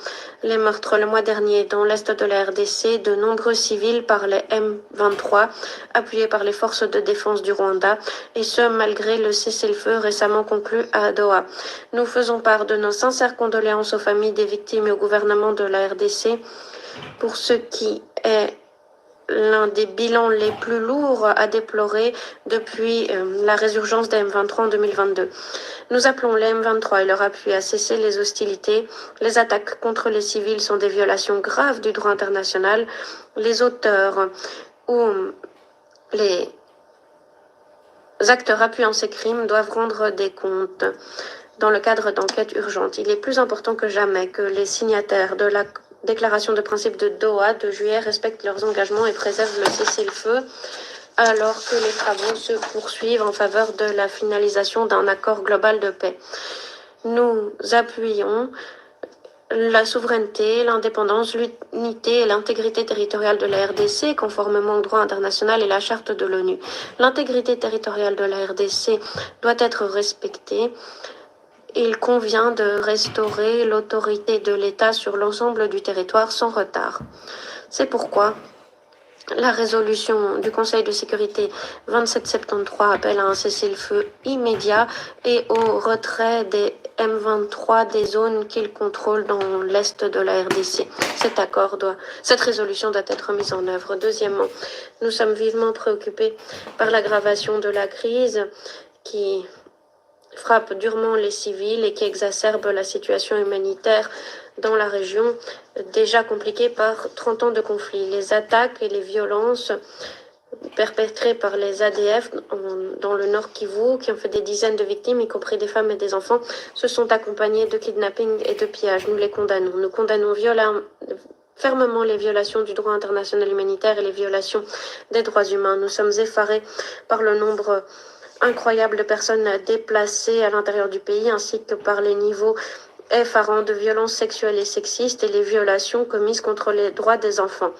les meurtres le mois dernier dans l'est de la RDC de nombreux civils par les M23, appuyés par les forces de défense du Rwanda, et ce malgré le cessez-le-feu récemment conclu à Doha. Nous faisons part de nos sincères condoléances aux familles des victimes et au gouvernement de la RDC pour ce qui est l'un des bilans les plus lourds à déplorer depuis la résurgence des M23 en 2022. Nous appelons les M23 et leur appui à cesser les hostilités. Les attaques contre les civils sont des violations graves du droit international. Les auteurs ou les acteurs appuyant ces crimes doivent rendre des comptes dans le cadre d'enquêtes urgentes. Il est plus important que jamais que les signataires de la déclaration de principe de Doha de juillet respectent leurs engagements et préservent le cessez-le-feu alors que les travaux se poursuivent en faveur de la finalisation d'un accord global de paix. Nous appuyons la souveraineté, l'indépendance, l'unité et l'intégrité territoriale de la RDC, conformément au droit international et la charte de l'ONU. L'intégrité territoriale de la RDC doit être respectée. Il convient de restaurer l'autorité de l'État sur l'ensemble du territoire sans retard. C'est pourquoi la résolution du Conseil de sécurité 2773 appelle à un cessez-le-feu immédiat et au retrait des M23 des zones qu'il contrôle dans l'est de la RDC. Cette résolution doit être mise en œuvre. Deuxièmement, nous sommes vivement préoccupés par l'aggravation de la crise qui frappe durement les civils et qui exacerbe la situation humanitaire dans la région, déjà compliquée par 30 ans de conflit. Les attaques et les violences perpétrées par les ADF dans le Nord Kivu, qui ont fait des dizaines de victimes, y compris des femmes et des enfants, se sont accompagnées de kidnappings et de pillages. Nous les condamnons. Nous condamnons fermement les violations du droit international humanitaire et les violations des droits humains. Nous sommes effarés par le nombre incroyable de personnes déplacées à l'intérieur du pays, ainsi que par les niveaux effarants de violences sexuelles et sexistes et les violations commises contre les droits des enfants.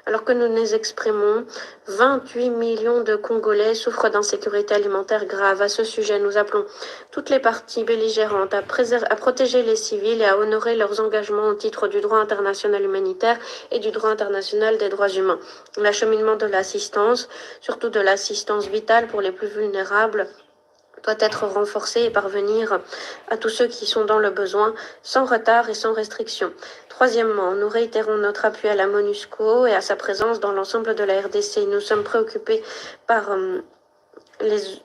Alors que nous nous exprimons, 28 millions de Congolais souffrent d'insécurité alimentaire grave. À ce sujet, nous appelons toutes les parties belligérantes à protéger les civils et à honorer leurs engagements au titre du droit international humanitaire et du droit international des droits humains. L'acheminement de l'assistance, surtout de l'assistance vitale pour les plus vulnérables, doit être renforcé et parvenir à tous ceux qui sont dans le besoin, sans retard et sans restriction. Troisièmement, nous réitérons notre appui à la MONUSCO et à sa présence dans l'ensemble de la RDC. Nous sommes préoccupés par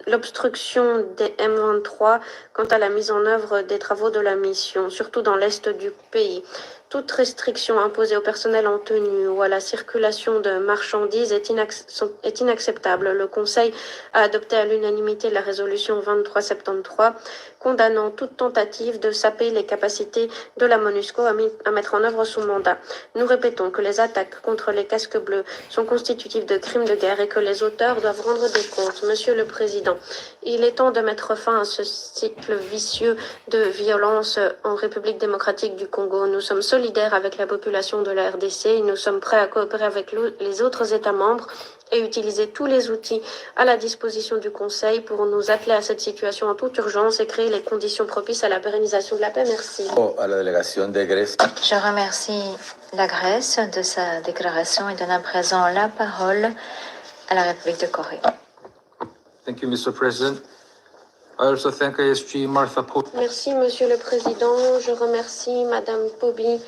l'obstruction des M23 quant à la mise en œuvre des travaux de la mission, surtout dans l'est du pays. Toute restriction imposée au personnel en tenue ou à la circulation de marchandises est inacceptable. Le Conseil a adopté à l'unanimité la résolution 2373 condamnant toute tentative de saper les capacités de la MONUSCO à mettre en œuvre son mandat. Nous répétons que les attaques contre les casques bleus sont constitutives de crimes de guerre et que les auteurs doivent rendre des comptes. Monsieur le Président, il est temps de mettre fin à ce cycle vicieux de violence en République démocratique du Congo. Nous sommes solidaires avec la population de la RDC et nous sommes prêts à coopérer avec les autres États membres et utiliser tous les outils à la disposition du Conseil pour nous atteler à cette situation en toute urgence et créer les conditions propices à la pérennisation de la paix. Merci. A la délégation de Grèce. Je remercie la Grèce de sa déclaration et donne à présent la parole à la République de Corée. Thank you, Mr. President. I also thank ISG Martha Pope. Merci, Monsieur le Président. Je remercie Madame Poby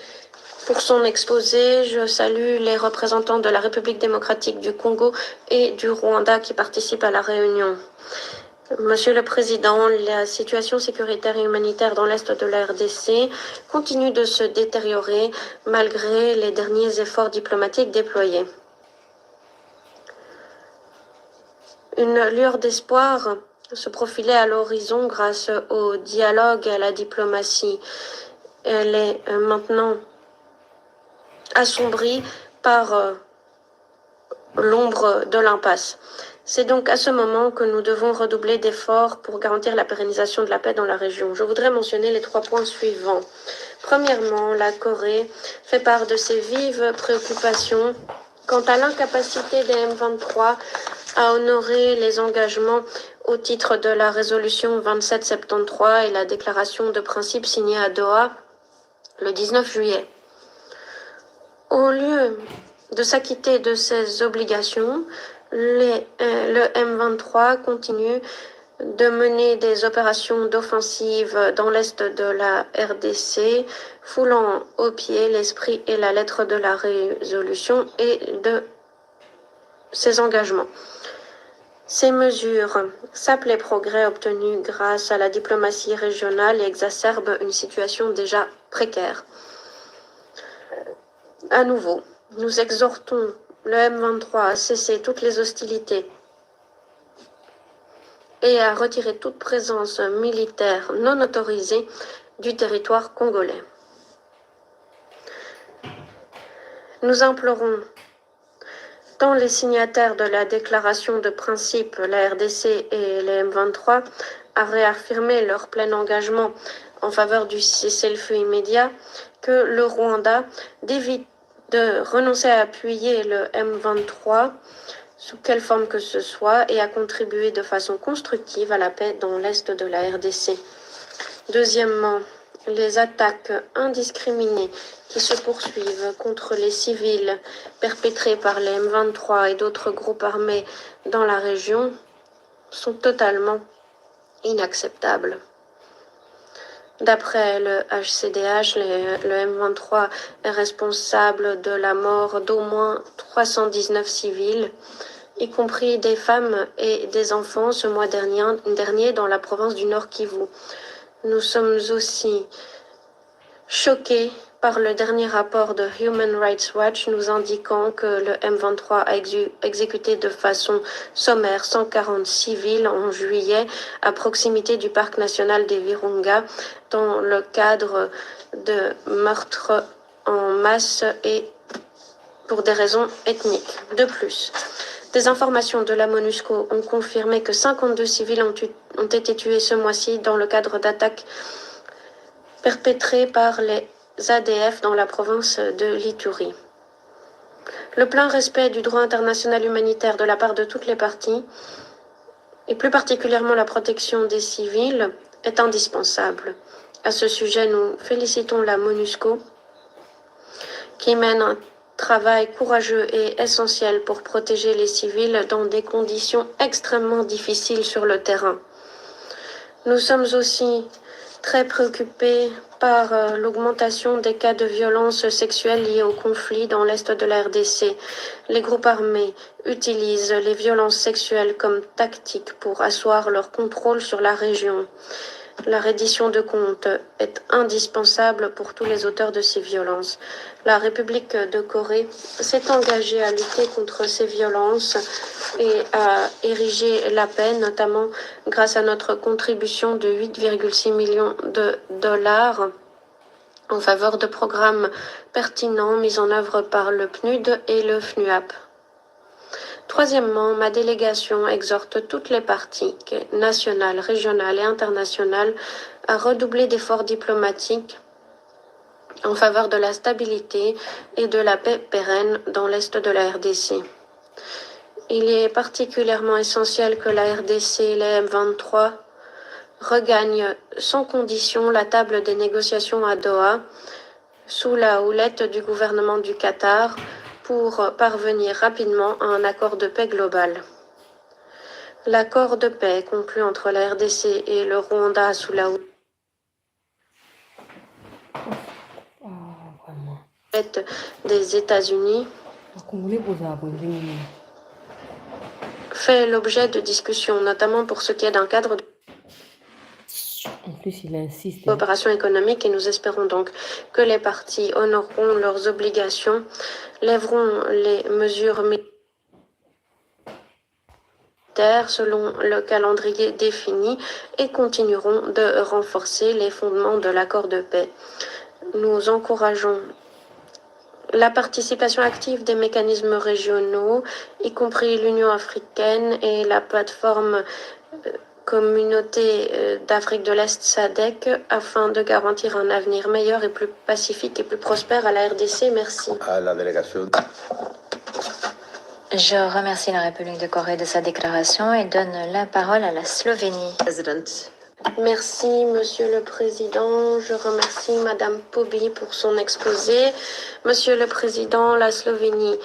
pour son exposé. Je salue les représentants de la République démocratique du Congo et du Rwanda qui participent à la réunion. Monsieur le Président, la situation sécuritaire et humanitaire dans l'est de la RDC continue de se détériorer malgré les derniers efforts diplomatiques déployés. Une lueur d'espoir se profilait à l'horizon grâce au dialogue et à la diplomatie. Elle est maintenant assombrie par l'ombre de l'impasse. C'est donc à ce moment que nous devons redoubler d'efforts pour garantir la pérennisation de la paix dans la région. Je voudrais mentionner les 3 points suivants. Premièrement, la Corée fait part de ses vives préoccupations quant à l'incapacité des M23 à honorer les engagements au titre de la résolution 2773 et la déclaration de principe signée à Doha le 19 juillet. Au lieu de s'acquitter de ses obligations, le M23 continue de mener des opérations d'offensive dans l'est de la RDC, foulant aux pieds l'esprit et la lettre de la résolution et de ses engagements. Ces mesures sapent les progrès obtenus grâce à la diplomatie régionale et exacerbent une situation déjà précaire. À nouveau, nous exhortons le M23 à cesser toutes les hostilités et à retirer toute présence militaire non autorisée du territoire congolais. Nous implorons tant les signataires de la déclaration de principe, la RDC et les M23, à réaffirmer leur plein engagement en faveur du cessez-le-feu immédiat que le Rwanda d'éviter de renoncer à appuyer le M23 sous quelle forme que ce soit et à contribuer de façon constructive à la paix dans l'est de la RDC. Deuxièmement, les attaques indiscriminées qui se poursuivent contre les civils perpétrées par les M23 et d'autres groupes armés dans la région sont totalement inacceptables. D'après le HCDH, le M23 est responsable de la mort d'au moins 319 civils, y compris des femmes et des enfants ce mois dernier dans la province du Nord Kivu. Nous sommes aussi choqués par le dernier rapport de Human Rights Watch nous indiquant que le M23 a exécuté de façon sommaire 140 civils en juillet à proximité du parc national des Virunga dans le cadre de meurtres en masse et pour des raisons ethniques. De plus, des informations de la MONUSCO ont confirmé que 52 civils ont été tués ce mois-ci dans le cadre d'attaques perpétrées par les ADF dans la province de l'Ituri. Le plein respect du droit international humanitaire de la part de toutes les parties, et plus particulièrement la protection des civils, est indispensable. À ce sujet, nous félicitons la MONUSCO qui mène un travail courageux et essentiel pour protéger les civils dans des conditions extrêmement difficiles sur le terrain. Nous sommes aussi très préoccupés par l'augmentation des cas de violences sexuelles liées au conflit dans l'est de la RDC. Les groupes armés utilisent les violences sexuelles comme tactique pour asseoir leur contrôle sur la région. La reddition de comptes est indispensable pour tous les auteurs de ces violences. La République de Corée s'est engagée à lutter contre ces violences et à ériger la paix, notamment grâce à notre contribution de 8,6 millions de dollars en faveur de programmes pertinents mis en œuvre par le PNUD et le FNUAP. Troisièmement, ma délégation exhorte toutes les parties, nationales, régionales et internationales, à redoubler d'efforts diplomatiques en faveur de la stabilité et de la paix pérenne dans l'est de la RDC. Il est particulièrement essentiel que la RDC et les M23 regagnent sans condition la table des négociations à Doha sous la houlette du gouvernement du Qatar pour parvenir rapidement à un accord de paix global. L'accord de paix conclu entre la RDC et le Rwanda sous la houlette des États-Unis fait l'objet de discussions, notamment pour ce qui est d'un cadre de coopération économique, et nous espérons donc que les parties honoreront leurs obligations, lèveront les mesures militaires selon le calendrier défini et continueront de renforcer les fondements de l'accord de paix. Nous encourageons la participation active des mécanismes régionaux, y compris l'Union africaine et la plateforme Communauté d'Afrique de l'Est SADC, afin de garantir un avenir meilleur et plus pacifique et plus prospère à la RDC. Merci. À la délégation. Je remercie la République de Corée de sa déclaration et donne la parole à la Slovénie. Merci, Monsieur le Président. Je remercie Madame Pobi pour son exposé. Monsieur le Président, la Slovénie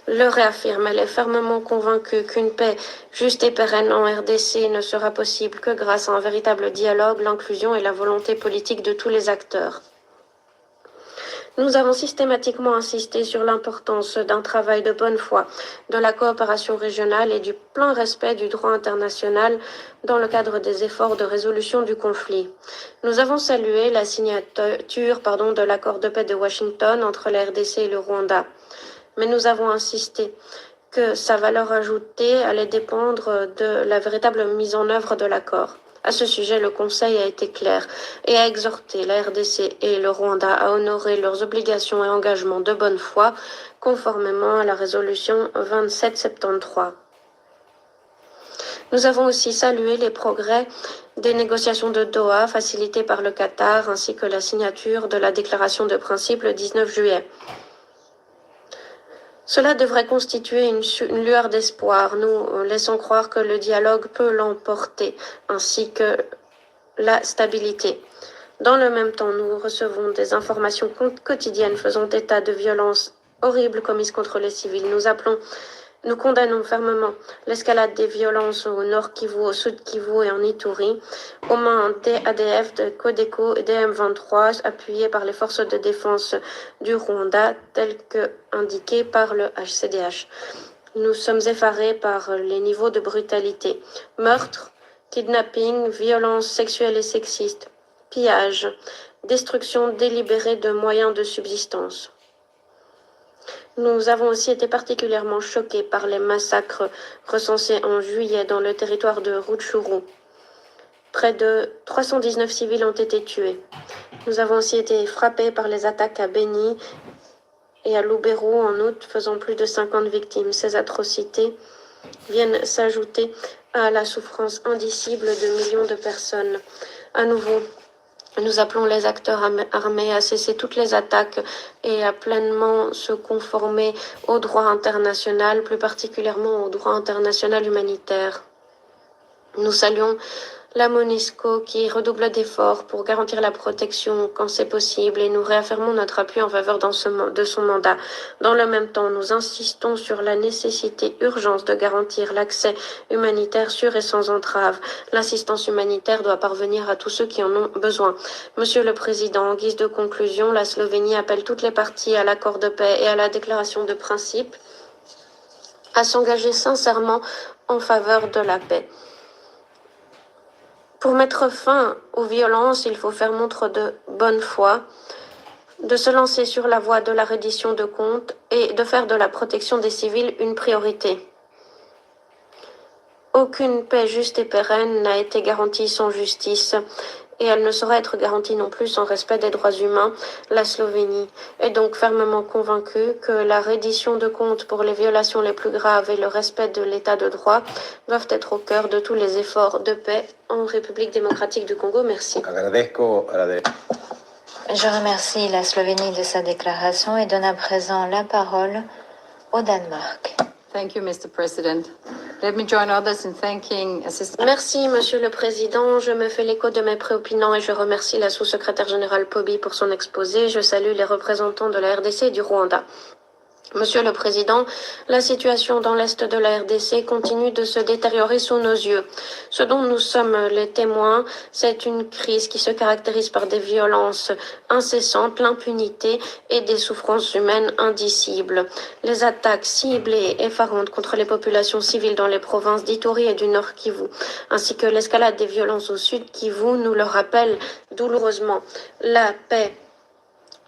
le réaffirme. Elle est fermement convaincue qu'une paix juste et pérenne en RDC ne sera possible que grâce à un véritable dialogue, l'inclusion et la volonté politique de tous les acteurs. Nous avons systématiquement insisté sur l'importance d'un travail de bonne foi, de la coopération régionale et du plein respect du droit international dans le cadre des efforts de résolution du conflit. Nous avons salué la signature de l'accord de paix de Washington entre la RDC et le Rwanda, mais nous avons insisté que sa valeur ajoutée allait dépendre de la véritable mise en œuvre de l'accord. À ce sujet, le Conseil a été clair et a exhorté la RDC et le Rwanda à honorer leurs obligations et engagements de bonne foi, conformément à la résolution 2773. Nous avons aussi salué les progrès des négociations de Doha facilitées par le Qatar ainsi que la signature de la déclaration de principe le 19 juillet. Cela devrait constituer une lueur d'espoir. Nous laissons croire que le dialogue peut l'emporter, ainsi que la stabilité. Dans le même temps, nous recevons des informations quotidiennes faisant état de violences horribles commises contre les civils. Nous condamnons fermement l'escalade des violences au nord Kivu, au sud Kivu et en Ituri, aux mains des ADF, de Codeco et des M23, appuyés par les forces de défense du Rwanda, telles que indiquées par le HCDH. Nous sommes effarés par les niveaux de brutalité. Meurtres, kidnapping, violences sexuelles et sexistes, pillage, destruction délibérée de moyens de subsistance. Nous avons aussi été particulièrement choqués par les massacres recensés en juillet dans le territoire de Rutshuru. Près de 319 civils ont été tués. Nous avons aussi été frappés par les attaques à Beni et à Lubero en août, faisant plus de 50 victimes. Ces atrocités viennent s'ajouter à la souffrance indicible de millions de personnes. À nouveau, nous appelons les acteurs armés à cesser toutes les attaques et à pleinement se conformer au droit international, plus particulièrement au droit international humanitaire. Nous saluons la MONUSCO qui redouble d'efforts pour garantir la protection quand c'est possible et nous réaffirmons notre appui en faveur de son mandat. Dans le même temps, nous insistons sur la nécessité urgente de garantir l'accès humanitaire sûr et sans entrave. L'assistance humanitaire doit parvenir à tous ceux qui en ont besoin. Monsieur le Président, en guise de conclusion, la Slovénie appelle toutes les parties à l'accord de paix et à la déclaration de principe à s'engager sincèrement en faveur de la paix. Pour mettre fin aux violences, il faut faire montre de bonne foi, de se lancer sur la voie de la reddition de comptes et de faire de la protection des civils une priorité. Aucune paix juste et pérenne n'a été garantie sans justice et elle ne saurait être garantie non plus sans respect des droits humains. La Slovénie est donc fermement convaincue que la reddition de comptes pour les violations les plus graves et le respect de l'état de droit doivent être au cœur de tous les efforts de paix en République démocratique du Congo. Merci. Je remercie la Slovénie de sa déclaration et donne à présent la parole au Danemark. Thank you, Mr. President. Let me join others in thanking Assistant. Merci, Monsieur le Président. Je me fais l'écho de mes préopinants et je remercie la sous-secrétaire générale Pobi pour son exposé. Je salue les représentants de la RDC et du Rwanda. Monsieur le Président, la situation dans l'Est de la RDC continue de se détériorer sous nos yeux. Ce dont nous sommes les témoins, c'est une crise qui se caractérise par des violences incessantes, l'impunité et des souffrances humaines indicibles. Les attaques ciblées et effarantes contre les populations civiles dans les provinces d'Ituri et du Nord Kivu, ainsi que l'escalade des violences au Sud Kivu nous le rappellent douloureusement. La paix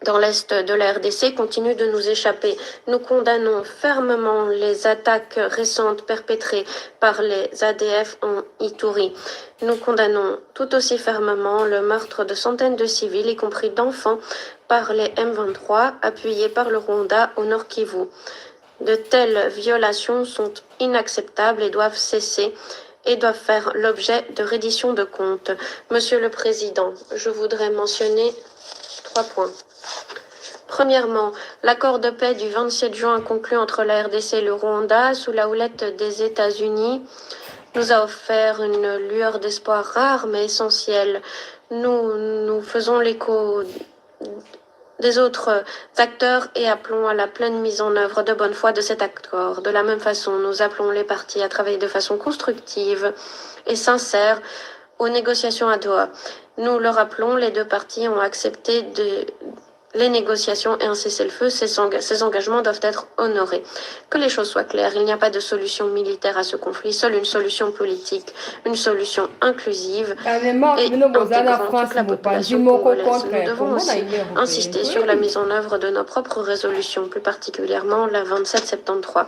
dans l'Est de la RDC continue de nous échapper. Nous condamnons fermement les attaques récentes perpétrées par les ADF en Ituri. Nous condamnons tout aussi fermement le meurtre de centaines de civils, y compris d'enfants, par les M23, appuyés par le Rwanda au Nord Kivu. De telles violations sont inacceptables et doivent cesser et doivent faire l'objet de reddition de comptes. Monsieur le Président, je voudrais mentionner 3 points. Premièrement, l'accord de paix du 27 juin conclu entre la RDC et le Rwanda sous la houlette des États-Unis nous a offert une lueur d'espoir rare mais essentielle. Nous faisons l'écho des autres acteurs et appelons à la pleine mise en œuvre de bonne foi de cet accord. De la même façon, nous appelons les parties à travailler de façon constructive et sincère aux négociations à Doha. Nous le rappelons, les deux parties ont accepté les négociations et un cessez-le-feu. Ces engagements doivent être honorés. Que les choses soient claires, il n'y a pas de solution militaire à ce conflit, seule une solution politique, une solution inclusive et intégrant toute la population congolaise. Nous devons aussi insister sur la mise en œuvre de nos propres résolutions, plus particulièrement la 2773.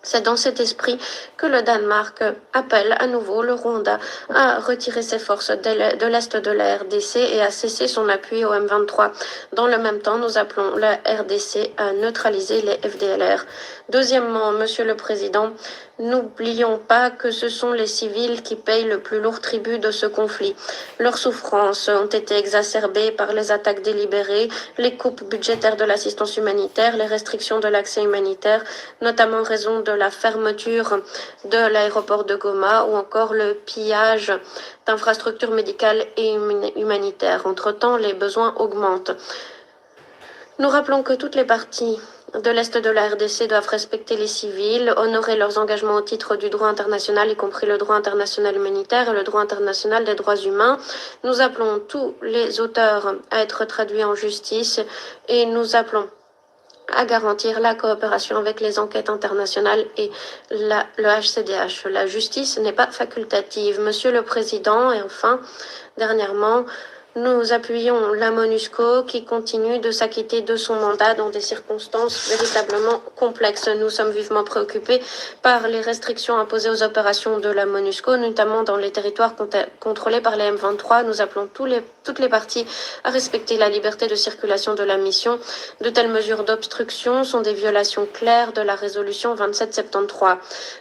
C'est dans cet esprit que le Danemark appelle à nouveau le Rwanda à retirer ses forces de l'Est de la RDC et à cesser son appui au M23. Dans le même temps, nous appelons la RDC à neutraliser les FDLR. Deuxièmement, Monsieur le Président, N'oublions pas que ce sont les civils qui payent le plus lourd tribut de ce conflit. Leurs souffrances ont été exacerbées par les attaques délibérées, les coupes budgétaires de l'assistance humanitaire, les restrictions de l'accès humanitaire, notamment en raison de la fermeture de l'aéroport de Goma ou encore le pillage d'infrastructures médicales et humanitaires. Entre-temps, les besoins augmentent. Nous rappelons que toutes les parties de l'Est de la RDC doivent respecter les civils, honorer leurs engagements au titre du droit international, y compris le droit international humanitaire et le droit international des droits humains. Nous appelons tous les auteurs à être traduits en justice et nous appelons à garantir la coopération avec les enquêtes internationales et le HCDH. La justice n'est pas facultative. Monsieur le Président, et enfin, dernièrement, nous appuyons la MONUSCO qui continue de s'acquitter de son mandat dans des circonstances véritablement complexes. Nous sommes vivement préoccupés par les restrictions imposées aux opérations de la MONUSCO, notamment dans les territoires contrôlés par les M23. Nous appelons toutes les parties à respecter la liberté de circulation de la mission. De telles mesures d'obstruction sont des violations claires de la résolution 2773.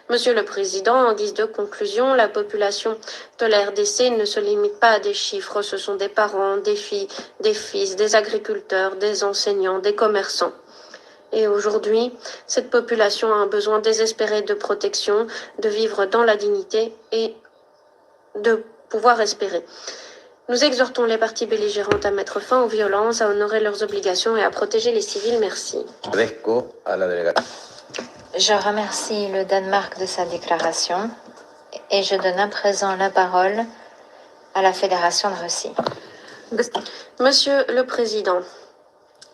Monsieur le Président, en guise de conclusion, la population de la RDC ne se limite pas à des chiffres, ce sont des parents, des filles, des fils, des agriculteurs, des enseignants, des commerçants. Et aujourd'hui, cette population a un besoin désespéré de protection, de vivre dans la dignité et de pouvoir espérer. Nous exhortons les parties belligérantes à mettre fin aux violences, à honorer leurs obligations et à protéger les civils. Merci. Je remercie le Danemark de sa déclaration et je donne à présent la parole à la Fédération de Russie. Monsieur le Président,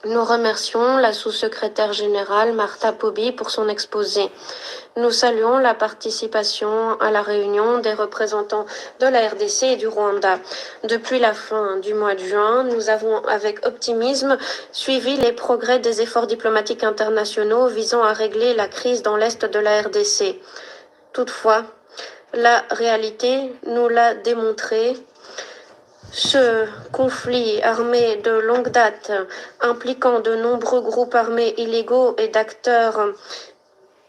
nous remercions la sous-secrétaire générale Marta Pobi pour son exposé. Nous saluons la participation à la réunion des représentants de la RDC et du Rwanda. Depuis la fin du mois de juin, nous avons avec optimisme suivi les progrès des efforts diplomatiques internationaux visant à régler la crise dans l'Est de la RDC. Toutefois, la réalité nous l'a démontré. Ce conflit armé de longue date, impliquant de nombreux groupes armés illégaux et d'acteurs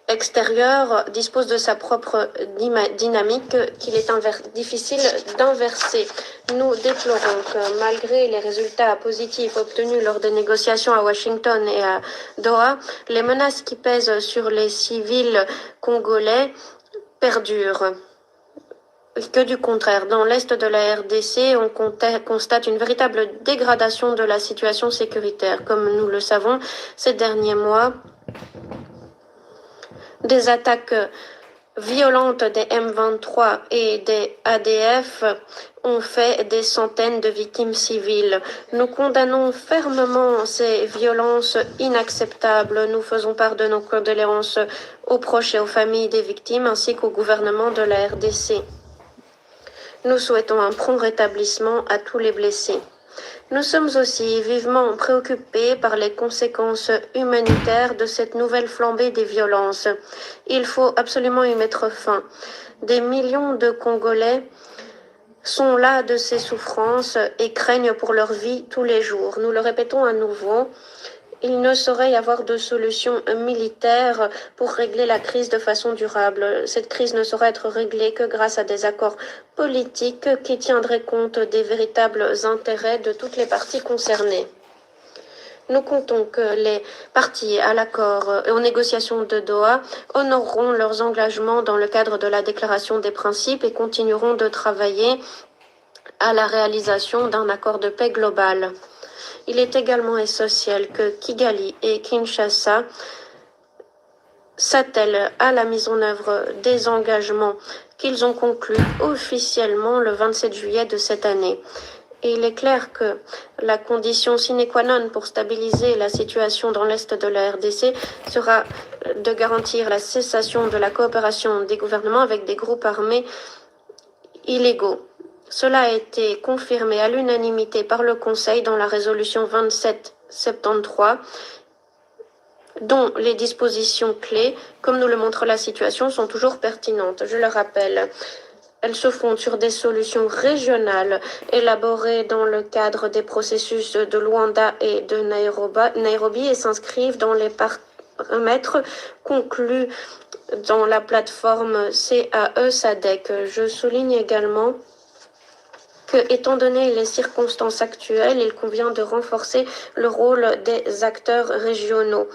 extérieurs, dispose de sa propre dynamique qu'il est difficile d'inverser. Nous déplorons que malgré les résultats positifs obtenus lors des négociations à Washington et à Doha, les menaces qui pèsent sur les civils congolais perdurent. Que du contraire, dans l'est de la RDC, on constate une véritable dégradation de la situation sécuritaire. Comme nous le savons, ces derniers mois, des attaques violentes des M23 et des ADF ont fait des centaines de victimes civiles. Nous condamnons fermement ces violences inacceptables. Nous faisons part de nos condoléances aux proches et aux familles des victimes ainsi qu'au gouvernement de la RDC. Nous souhaitons un prompt rétablissement à tous les blessés. Nous sommes aussi vivement préoccupés par les conséquences humanitaires de cette nouvelle flambée des violences. Il faut absolument y mettre fin. Des millions de Congolais sont las de ces souffrances et craignent pour leur vie tous les jours. Nous le répétons à nouveau. Il ne saurait y avoir de solution militaire pour régler la crise de façon durable. Cette crise ne saurait être réglée que grâce à des accords politiques qui tiendraient compte des véritables intérêts de toutes les parties concernées. Nous comptons que les parties à l'accord et aux négociations de Doha honoreront leurs engagements dans le cadre de la déclaration des principes et continueront de travailler à la réalisation d'un accord de paix global. Il est également essentiel que Kigali et Kinshasa s'attellent à la mise en œuvre des engagements qu'ils ont conclus officiellement le 27 juillet de cette année. Et il est clair que la condition sine qua non pour stabiliser la situation dans l'Est de la RDC sera de garantir la cessation de la coopération des gouvernements avec des groupes armés illégaux. Cela a été confirmé à l'unanimité par le Conseil dans la résolution 2773, dont les dispositions clés, comme nous le montre la situation, sont toujours pertinentes. Je le rappelle, elles se fondent sur des solutions régionales élaborées dans le cadre des processus de Luanda et de Nairobi et s'inscrivent dans les paramètres conclus dans la plateforme CAE-SADC. Je souligne également que, étant donné les circonstances actuelles, il convient de renforcer le rôle des acteurs régionaux.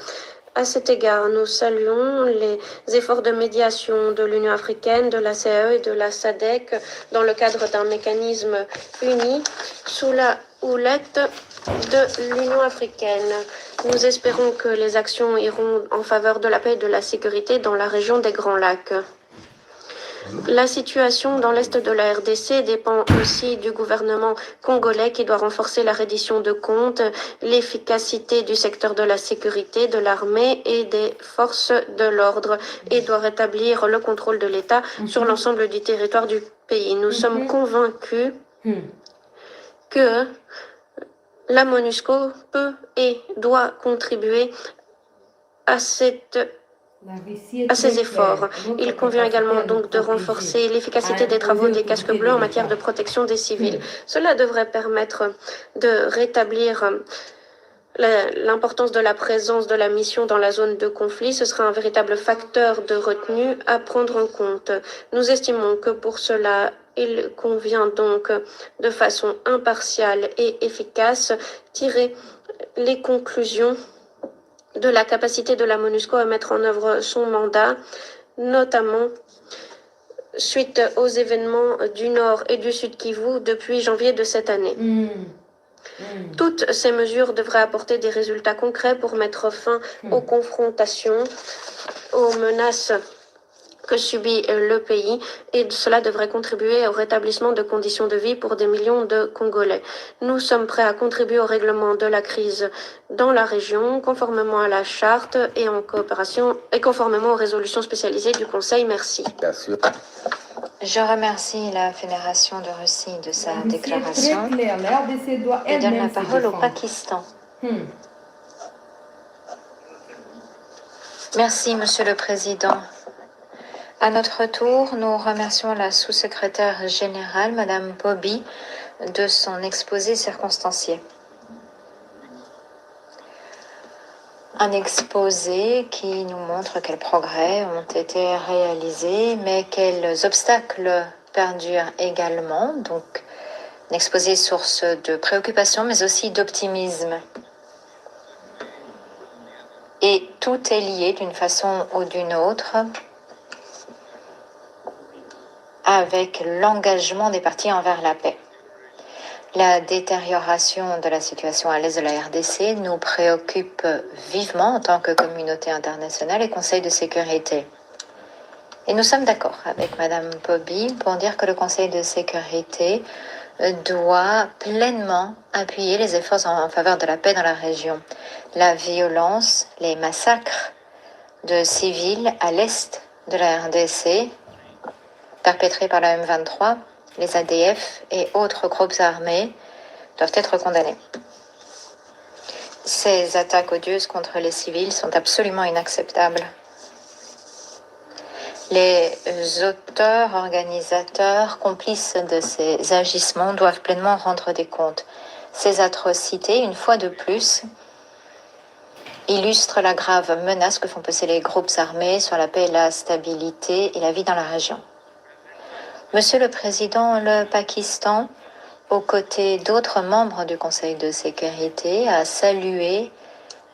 À cet égard, nous saluons les efforts de médiation de l'Union africaine, de la CAE et de la SADC dans le cadre d'un mécanisme uni sous la houlette de l'Union africaine. Nous espérons que les actions iront en faveur de la paix et de la sécurité dans la région des Grands Lacs. La situation dans l'est de la RDC dépend aussi du gouvernement congolais qui doit renforcer la reddition de comptes, l'efficacité du secteur de la sécurité, de l'armée et des forces de l'ordre et doit rétablir le contrôle de l'État sur l'ensemble du territoire du pays. Nous sommes convaincus que la MONUSCO peut et doit contribuer à ces efforts. Il convient également donc de renforcer l'efficacité des travaux des casques bleus en matière de protection des civils. Cela devrait permettre de rétablir l'importance de la présence de la mission dans la zone de conflit. Ce sera un véritable facteur de retenue à prendre en compte. Nous estimons que pour cela, il convient donc de façon impartiale et efficace tirer les conclusions de la capacité de la MONUSCO à mettre en œuvre son mandat, notamment suite aux événements du Nord et du Sud Kivu depuis janvier de cette année. Toutes ces mesures devraient apporter des résultats concrets pour mettre fin aux confrontations, aux menaces que subit le pays, et cela devrait contribuer au rétablissement de conditions de vie pour des millions de Congolais. Nous sommes prêts à contribuer au règlement de la crise dans la région, conformément à la charte et en coopération et conformément aux résolutions spécialisées du Conseil. Merci. Je remercie la Fédération de Russie de sa déclaration et donne la parole au Pakistan. Merci, Monsieur le Président. À notre tour, nous remercions la sous-secrétaire générale, Madame Bobby, de son exposé circonstancié. Un exposé qui nous montre quels progrès ont été réalisés, mais quels obstacles perdurent également. Donc, un exposé source de préoccupation, mais aussi d'optimisme. Et tout est lié d'une façon ou d'une autre avec l'engagement des partis envers la paix. La détérioration de la situation à l'est de la RDC nous préoccupe vivement en tant que communauté internationale et Conseil de sécurité. Et nous sommes d'accord avec Madame Bobby pour dire que le Conseil de sécurité doit pleinement appuyer les efforts en faveur de la paix dans la région. La violence, les massacres de civils à l'est de la RDC perpétrés par la M23, les ADF et autres groupes armés doivent être condamnés. Ces attaques odieuses contre les civils sont absolument inacceptables. Les auteurs, organisateurs, complices de ces agissements doivent pleinement rendre des comptes. Ces atrocités, une fois de plus, illustrent la grave menace que font peser les groupes armés sur la paix, la stabilité et la vie dans la région. Monsieur le Président, le Pakistan, aux côtés d'autres membres du Conseil de sécurité, a salué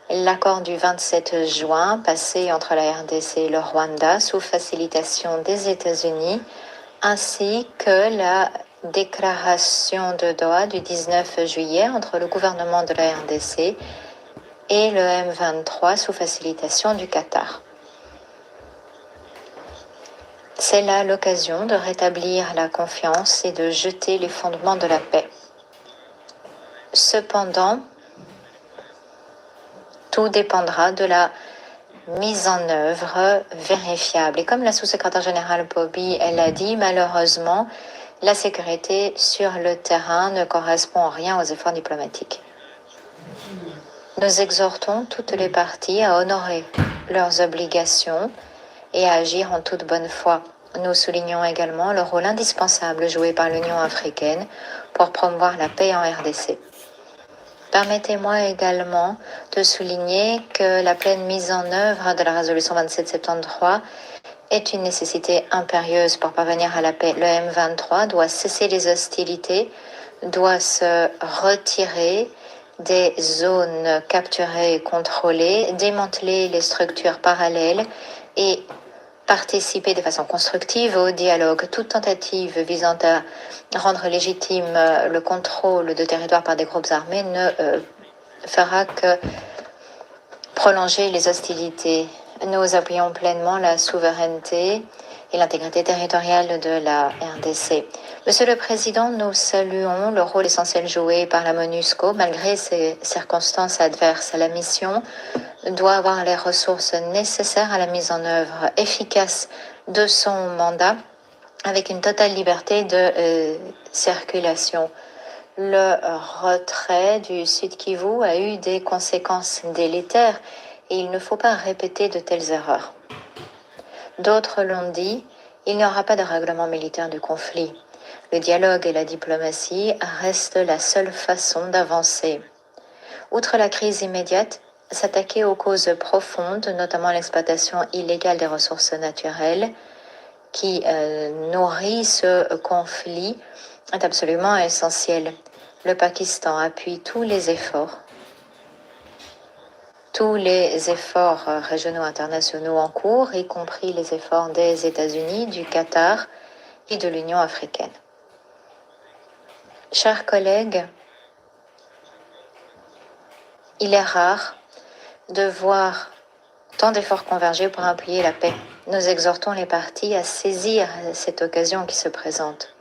l'accord du 27 juin passé entre la RDC et le Rwanda sous facilitation des États-Unis, ainsi que la déclaration de Doha du 19 juillet entre le gouvernement de la RDC et le M23 sous facilitation du Qatar. C'est là l'occasion de rétablir la confiance et de jeter les fondements de la paix. Cependant, tout dépendra de la mise en œuvre vérifiable. Et comme la sous-secrétaire générale Bobby, elle a dit, malheureusement, la sécurité sur le terrain ne correspond en rien aux efforts diplomatiques. Nous exhortons toutes les parties à honorer leurs obligations et à agir en toute bonne foi. Nous soulignons également le rôle indispensable joué par l'Union africaine pour promouvoir la paix en RDC. Permettez-moi également de souligner que la pleine mise en œuvre de la résolution 2773 est une nécessité impérieuse pour parvenir à la paix. Le M23 doit cesser les hostilités, doit se retirer des zones capturées et contrôlées, démanteler les structures parallèles et participer de façon constructive au dialogue. Toute tentative visant à rendre légitime le contrôle de territoire par des groupes armés ne fera que prolonger les hostilités. Nous appuyons pleinement la souveraineté et l'intégrité territoriale de la RDC. Monsieur le Président, nous saluons le rôle essentiel joué par la MONUSCO malgré ces circonstances adverses. La mission doit avoir les ressources nécessaires à la mise en œuvre efficace de son mandat avec une totale liberté de circulation. Le retrait du Sud Kivu a eu des conséquences délétères et il ne faut pas répéter de telles erreurs. D'autres l'ont dit, il n'y aura pas de règlement militaire du conflit. Le dialogue et la diplomatie restent la seule façon d'avancer. Outre la crise immédiate, s'attaquer aux causes profondes, notamment l'exploitation illégale des ressources naturelles, qui nourrit ce conflit, est absolument essentiel. Le Pakistan appuie tous les efforts régionaux internationaux en cours, y compris les efforts des États-Unis, du Qatar et de l'Union africaine. Chers collègues, il est rare de voir tant d'efforts converger pour appuyer la paix. Nous exhortons les parties à saisir cette occasion qui se présente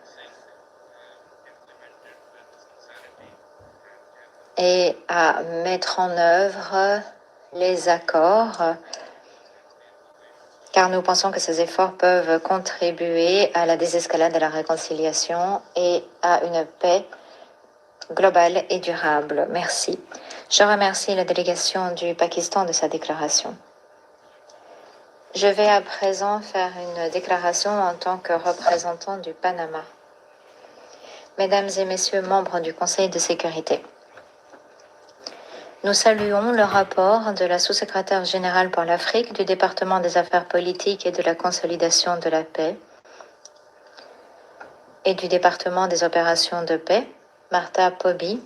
et à mettre en œuvre les accords, car nous pensons que ces efforts peuvent contribuer à la désescalade et la réconciliation et à une paix globale et durable. Merci. Je remercie la délégation du Pakistan de sa déclaration. Je vais à présent faire une déclaration en tant que représentant du Panama. Mesdames et messieurs membres du Conseil de sécurité, nous saluons le rapport de la sous-secrétaire générale pour l'Afrique du département des affaires politiques et de la consolidation de la paix et du département des opérations de paix, Martha Pobi,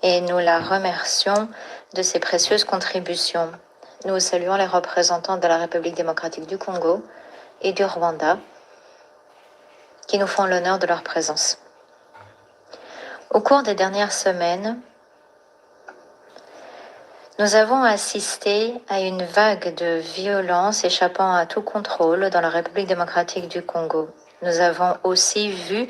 et nous la remercions de ses précieuses contributions. Nous saluons les représentants de la République démocratique du Congo et du Rwanda qui nous font l'honneur de leur présence. Au cours des dernières semaines, nous avons assisté à une vague de violence échappant à tout contrôle dans la République démocratique du Congo. Nous avons aussi vu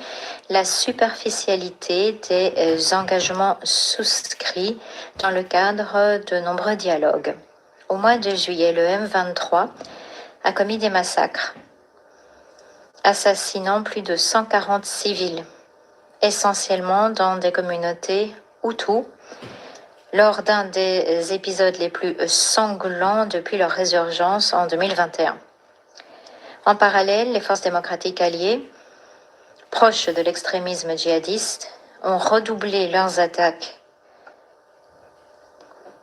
la superficialité des engagements souscrits dans le cadre de nombreux dialogues. Au mois de juillet, le M23 a commis des massacres, assassinant plus de 140 civils, essentiellement dans des communautés Hutus, lors d'un des épisodes les plus sanglants depuis leur résurgence en 2021. En parallèle, les forces démocratiques alliées, proches de l'extrémisme djihadiste, ont redoublé leurs attaques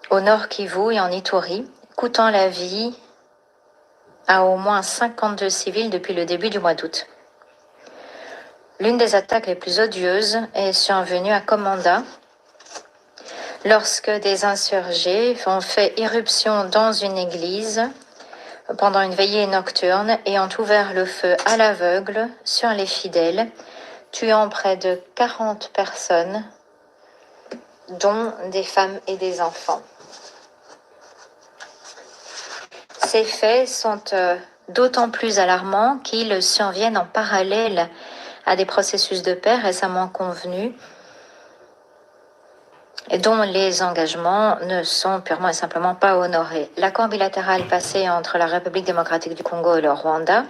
au Nord Kivu et en Ituri, coûtant la vie à au moins 52 civils depuis le début du mois d'août. L'une des attaques les plus odieuses est survenue à Komanda, lorsque des insurgés ont fait irruption dans une église pendant une veillée nocturne et ont ouvert le feu à l'aveugle sur les fidèles, tuant près de 40 personnes, dont des femmes et des enfants. Ces faits sont d'autant plus alarmants qu'ils surviennent en parallèle à des processus de paix récemment convenus dont les engagements ne sont purement et simplement pas honorés. L'accord bilatéral passé entre la République démocratique du Congo et le Rwanda,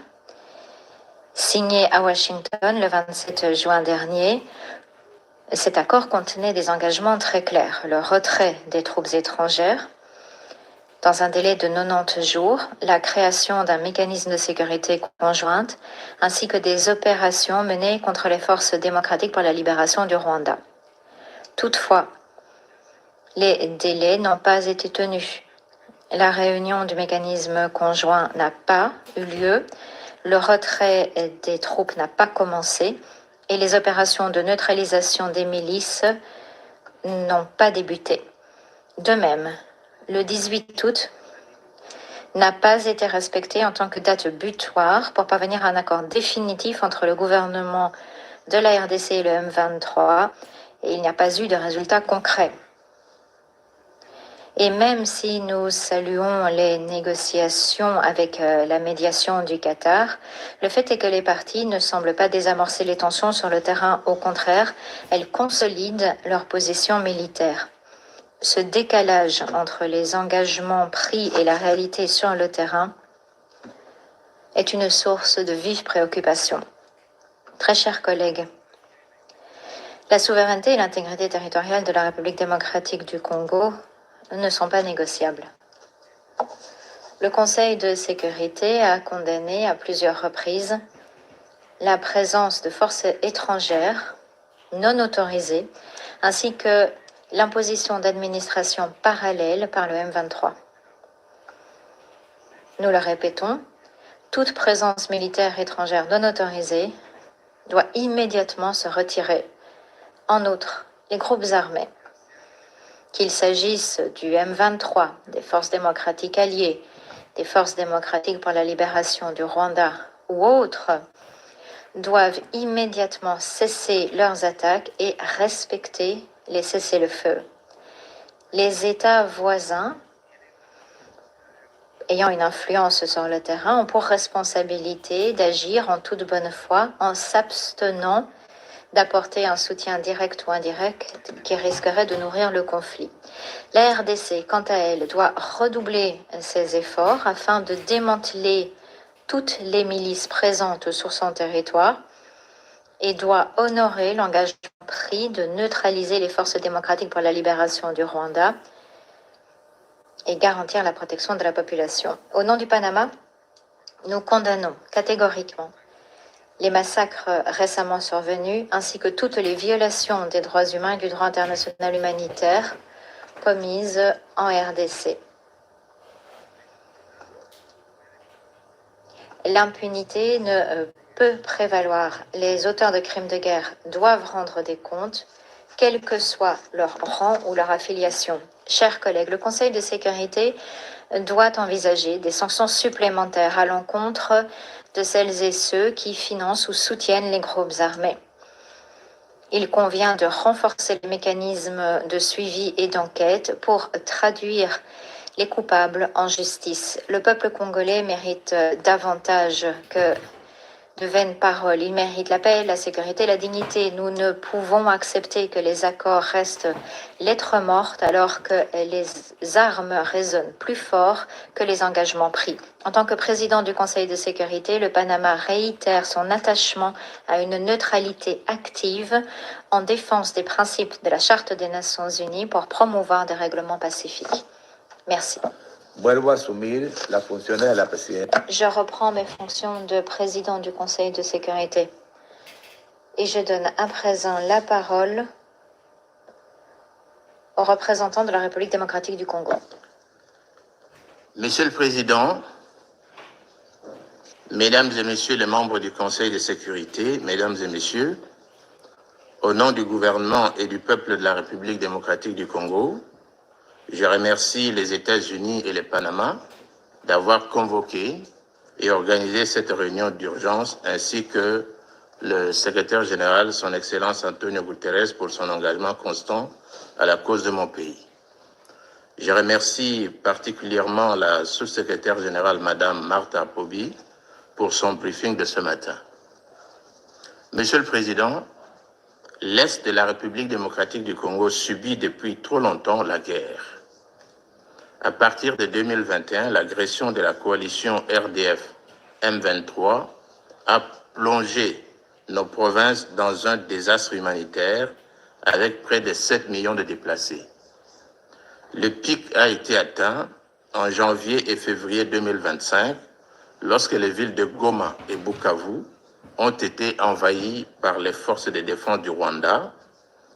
signé à Washington le 27 juin dernier, cet accord contenait des engagements très clairs. Le retrait des troupes étrangères dans un délai de 90 jours, la création d'un mécanisme de sécurité conjointe, ainsi que des opérations menées contre les forces démocratiques pour la libération du Rwanda. Toutefois, les délais n'ont pas été tenus. La réunion du mécanisme conjoint n'a pas eu lieu, le retrait des troupes n'a pas commencé et les opérations de neutralisation des milices n'ont pas débuté. De même, le 18 août n'a pas été respecté en tant que date butoir pour parvenir à un accord définitif entre le gouvernement de la RDC et le M23, et il n'y a pas eu de résultat concret. Et même si nous saluons les négociations avec la médiation du Qatar, le fait est que les parties ne semblent pas désamorcer les tensions sur le terrain. Au contraire, elles consolident leur position militaire. Ce décalage entre les engagements pris et la réalité sur le terrain est une source de vive préoccupation. Très chers collègues, la souveraineté et l'intégrité territoriale de la République démocratique du Congo ne sont pas négociables. Le Conseil de sécurité a condamné à plusieurs reprises la présence de forces étrangères non autorisées ainsi que l'imposition d'administrations parallèles par le M23. Nous le répétons, toute présence militaire étrangère non autorisée doit immédiatement se retirer. En outre, les groupes armés, qu'il s'agisse du M23, des forces démocratiques alliées, des forces démocratiques pour la libération du Rwanda ou autres, doivent immédiatement cesser leurs attaques et respecter les cessez-le-feu. Les États voisins ayant une influence sur le terrain ont pour responsabilité d'agir en toute bonne foi en s'abstenant d'apporter un soutien direct ou indirect qui risquerait de nourrir le conflit. La RDC, quant à elle, doit redoubler ses efforts afin de démanteler toutes les milices présentes sur son territoire et doit honorer l'engagement pris de neutraliser les forces démocratiques pour la libération du Rwanda et garantir la protection de la population. Au nom du Panama, nous condamnons catégoriquement les massacres récemment survenus, ainsi que toutes les violations des droits humains et du droit international humanitaire commises en RDC. L'impunité ne peut prévaloir. Les auteurs de crimes de guerre doivent rendre des comptes, quel que soit leur rang ou leur affiliation. Chers collègues, le Conseil de sécurité doit envisager des sanctions supplémentaires à l'encontre de celles et ceux qui financent ou soutiennent les groupes armés. Il convient de renforcer les mécanismes de suivi et d'enquête pour traduire les coupables en justice. Le peuple congolais mérite davantage que de vaines paroles. Il mérite la paix, la sécurité, la dignité. Nous ne pouvons accepter que les accords restent lettre morte alors que les armes résonnent plus fort que les engagements pris. En tant que président du Conseil de sécurité, le Panama réitère son attachement à une neutralité active en défense des principes de la Charte des Nations Unies pour promouvoir des règlements pacifiques. Merci. Vuelvo a asumir la función de la presidenta. Je reprends mes fonctions de président du Conseil de sécurité et je donne à présent la parole au représentant de la République démocratique du Congo. Monsieur le Président, Mesdames et Messieurs les membres du Conseil de sécurité, Mesdames et Messieurs, au nom du gouvernement et du peuple de la République démocratique du Congo, je remercie les États-Unis et le Panama d'avoir convoqué et organisé cette réunion d'urgence, ainsi que le secrétaire général, son Excellence Antonio Guterres, pour son engagement constant à la cause de mon pays. Je remercie particulièrement la sous-secrétaire générale, Madame Martha Pobi, pour son briefing de ce matin. Monsieur le Président, l'Est de la République démocratique du Congo subit depuis trop longtemps la guerre. À partir de 2021, l'agression de la coalition RDF-M23 a plongé nos provinces dans un désastre humanitaire avec près de 7 millions de déplacés. Le pic a été atteint en janvier et février 2025 lorsque les villes de Goma et Bukavu ont été envahies par les forces de défense du Rwanda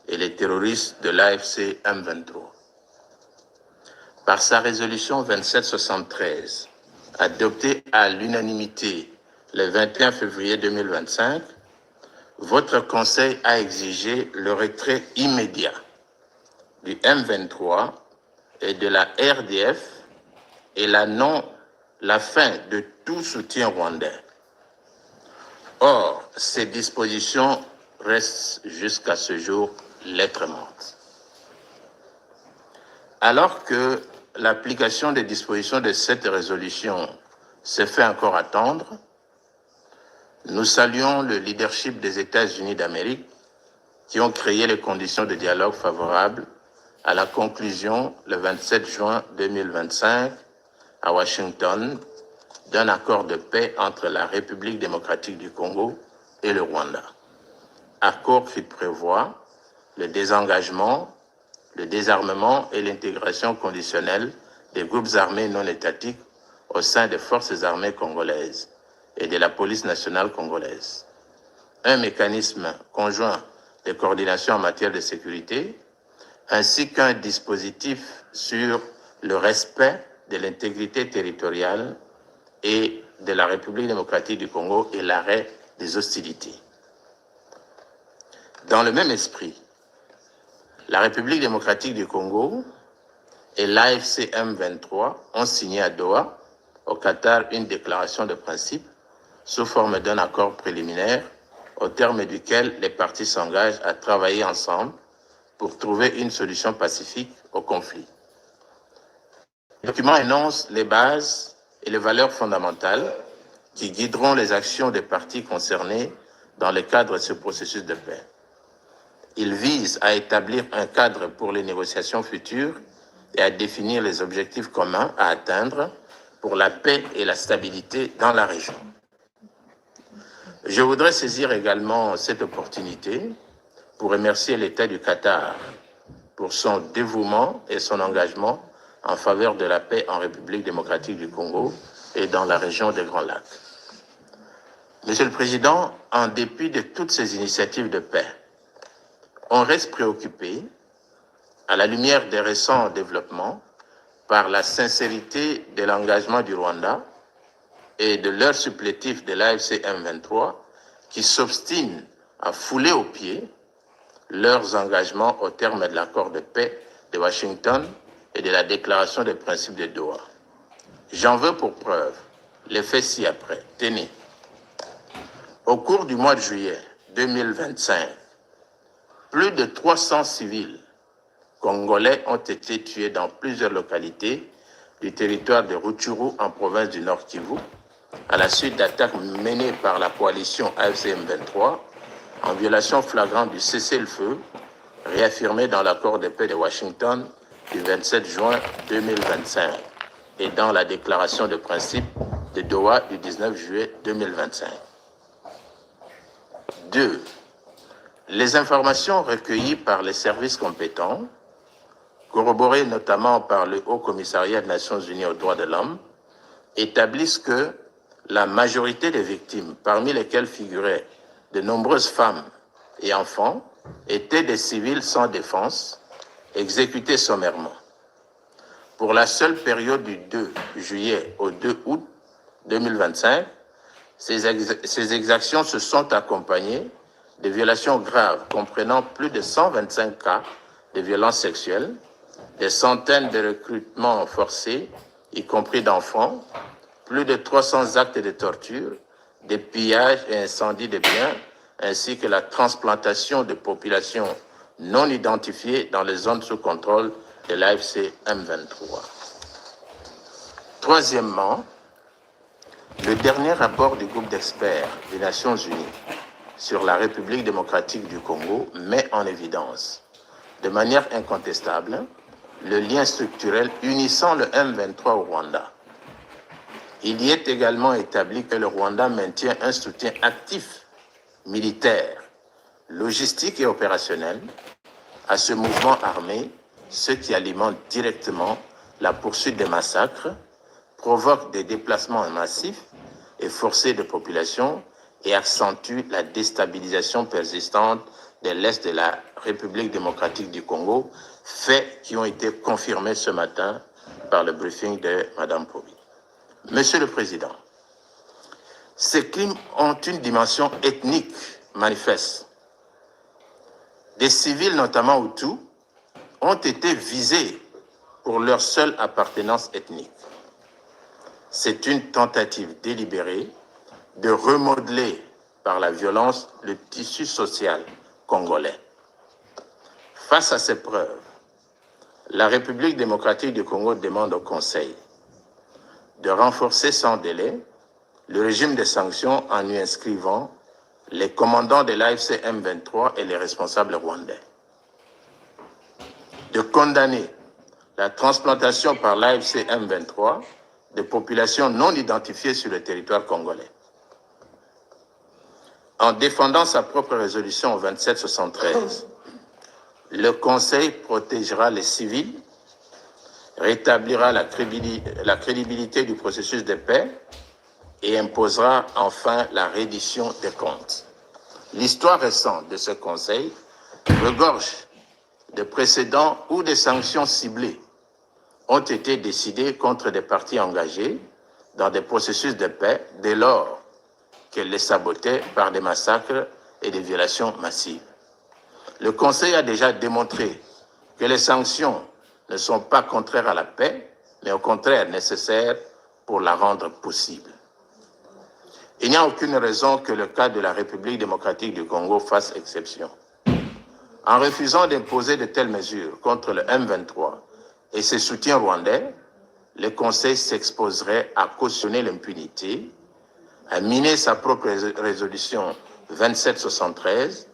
et les terroristes de l'AFC M23. Par sa résolution 2773, adoptée à l'unanimité le 21 février 2025, votre Conseil a exigé le retrait immédiat du M23 et de la RDF et la fin de tout soutien rwandais. Or, ces dispositions restent jusqu'à ce jour lettre morte. Alors que l'application des dispositions de cette résolution se fait encore attendre, nous saluons le leadership des États-Unis d'Amérique qui ont créé les conditions de dialogue favorables à la conclusion, le 27 juin 2025, à Washington, d'un accord de paix entre la République démocratique du Congo et le Rwanda. Accord qui prévoit le désengagement, le désarmement et l'intégration conditionnelle des groupes armés non étatiques au sein des forces armées congolaises et de la police nationale congolaise. Un mécanisme conjoint de coordination en matière de sécurité, ainsi qu'un dispositif sur le respect de l'intégrité territoriale et de la République démocratique du Congo et l'arrêt des hostilités. Dans le même esprit, la République démocratique du Congo et l'AFC M23 ont signé à Doha, au Qatar, une déclaration de principe sous forme d'un accord préliminaire au terme duquel les parties s'engagent à travailler ensemble pour trouver une solution pacifique au conflit. Le document énonce les bases et les valeurs fondamentales qui guideront les actions des parties concernées dans le cadre de ce processus de paix. Il vise à établir un cadre pour les négociations futures et à définir les objectifs communs à atteindre pour la paix et la stabilité dans la région. Je voudrais saisir également cette opportunité pour remercier l'État du Qatar pour son dévouement et son engagement en faveur de la paix en République démocratique du Congo et dans la région des Grands Lacs. Monsieur le Président, en dépit de toutes ces initiatives de paix, on reste préoccupé, à la lumière des récents développements, par la sincérité de l'engagement du Rwanda et de leur supplétif de l'AFC M23 qui s'obstinent à fouler aux pieds leurs engagements au terme de l'accord de paix de Washington et de la déclaration des principes de Doha. J'en veux pour preuve les faits ci-après. Tenez, au cours du mois de juillet 2025, plus de 300 civils congolais ont été tués dans plusieurs localités du territoire de Rutshuru en province du Nord Kivu, à la suite d'attaques menées par la coalition AFC M23 en violation flagrante du cessez-le-feu réaffirmé dans l'accord de paix de Washington du 27 juin 2025 et dans la déclaration de principe de Doha du 19 juillet 2025. 2. Les informations recueillies par les services compétents, corroborées notamment par le Haut Commissariat des Nations Unies aux droits de l'homme, établissent que la majorité des victimes, parmi lesquelles figuraient de nombreuses femmes et enfants, étaient des civils sans défense, exécutés sommairement. Pour la seule période du 2 juillet au 2 août 2025, ces exactions se sont accompagnées de violations graves comprenant plus de 125 cas de violences sexuelles, des centaines de recrutements forcés, y compris d'enfants, plus de 300 actes de torture, des pillages et incendies de biens, ainsi que la transplantation de populations non identifiées dans les zones sous contrôle de l'AFC M23. Troisièmement, le dernier rapport du groupe d'experts des Nations Unies sur la République démocratique du Congo met en évidence, de manière incontestable, le lien structurel unissant le M23 au Rwanda. Il y est également établi que le Rwanda maintient un soutien actif, militaire, logistique et opérationnel à ce mouvement armé, ce qui alimente directement la poursuite des massacres, provoque des déplacements massifs et forcés de population et accentue la déstabilisation persistante de l'Est de la République démocratique du Congo, faits qui ont été confirmés ce matin par le briefing de Mme Pobi. Monsieur le Président, ces crimes ont une dimension ethnique manifeste. Des civils, notamment Hutus, ont été visés pour leur seule appartenance ethnique. C'est une tentative délibérée de remodeler par la violence le tissu social congolais. Face à ces preuves, la République démocratique du Congo demande au Conseil de renforcer sans délai le régime de sanctions en y inscrivant les commandants de l'AFC M23 et les responsables rwandais. De condamner la transplantation par l'AFC M23 de populations non identifiées sur le territoire congolais. En défendant sa propre résolution 2773, le Conseil protégera les civils, rétablira la crédibilité du processus de paix et imposera enfin la reddition des comptes. L'histoire récente de ce Conseil regorge de précédents où des sanctions ciblées ont été décidées contre des partis engagés dans des processus de paix dès lors qu'elles les sabotaient par des massacres et des violations massives. Le Conseil a déjà démontré que les sanctions ne sont pas contraires à la paix, mais au contraire nécessaires pour la rendre possible. Il n'y a aucune raison que le cas de la République démocratique du Congo fasse exception. En refusant d'imposer de telles mesures contre le M23 et ses soutiens rwandais, le Conseil s'exposerait à cautionner l'impunité, à miner sa propre résolution 2773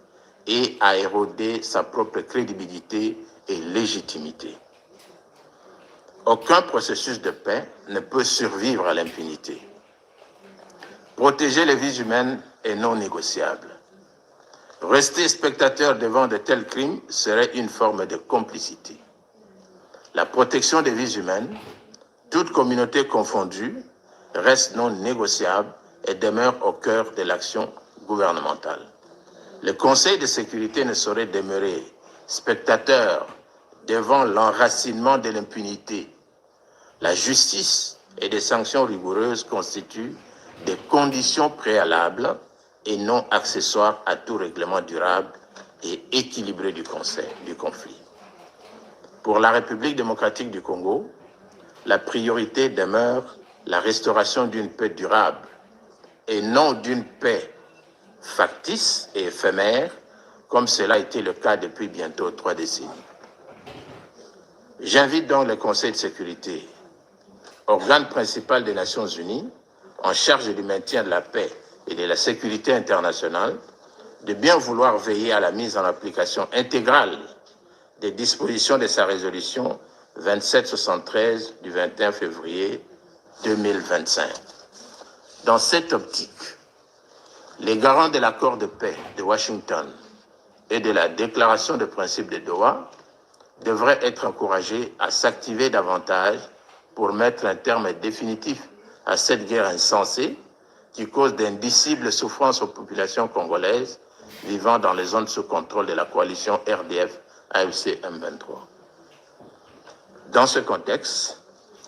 et à éroder sa propre crédibilité et légitimité. Aucun processus de paix ne peut survivre à l'impunité. Protéger les vies humaines est non négociable. Rester spectateur devant de tels crimes serait une forme de complicité. La protection des vies humaines, toute communauté confondue, reste non négociable et demeure au cœur de l'action gouvernementale. Le Conseil de sécurité ne saurait demeurer spectateur devant l'enracinement de l'impunité. La justice et des sanctions rigoureuses constituent des conditions préalables et non accessoires à tout règlement durable et équilibré du conflit. Pour la République démocratique du Congo, la priorité demeure la restauration d'une paix durable et non d'une paix factice et éphémère, comme cela a été le cas depuis bientôt 3 décennies. J'invite donc le Conseil de sécurité, organe principal des Nations Unies, en charge du maintien de la paix et de la sécurité internationale, de bien vouloir veiller à la mise en application intégrale des dispositions de sa résolution 2773 du 21 février 2025. Dans cette optique, les garants de l'accord de paix de Washington et de la déclaration de principe de Doha devraient être encouragés à s'activer davantage pour mettre un terme définitif à cette guerre insensée qui cause d'indicibles souffrances aux populations congolaises vivant dans les zones sous contrôle de la coalition RDF-AFC M23. Dans ce contexte,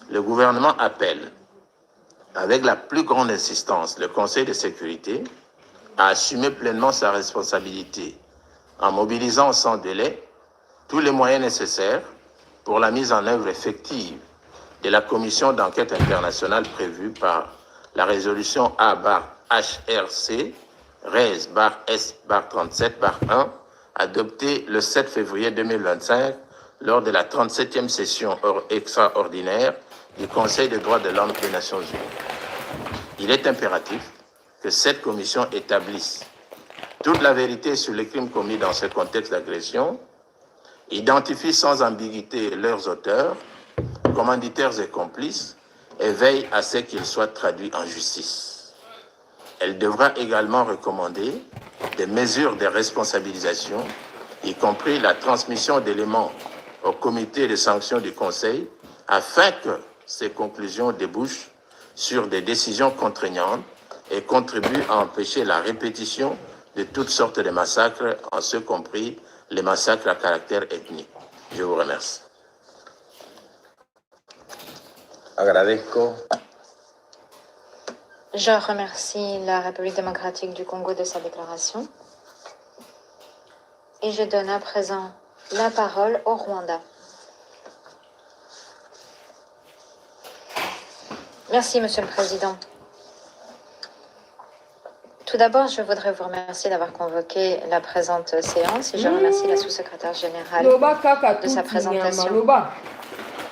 le gouvernement appelle, avec la plus grande insistance, le Conseil de sécurité à assumer pleinement sa responsabilité en mobilisant sans délai tous les moyens nécessaires pour la mise en œuvre effective de la commission d'enquête internationale prévue par la résolution A/HRC RES/S/37/1 adoptée le 7 février 2025 lors de la 37e session extraordinaire du Conseil des droits de l'homme des Nations Unies. Il est impératif que cette commission établisse toute la vérité sur les crimes commis dans ce contexte d'agression, identifie sans ambiguïté leurs auteurs, commanditaires et complices, et veille à ce qu'ils soient traduits en justice. Elle devra également recommander des mesures de responsabilisation, y compris la transmission d'éléments au comité de sanctions du Conseil, afin que ces conclusions débouchent sur des décisions contraignantes et contribuent à empêcher la répétition de toutes sortes de massacres, en ce compris les massacres à caractère ethnique. Je vous remercie. agradezco Je remercie la République démocratique du Congo de sa déclaration. Et je donne à présent la parole au Rwanda. Merci, Monsieur le Président. Tout d'abord, je voudrais vous remercier d'avoir convoqué la présente séance et je remercie la sous-secrétaire générale de sa présentation.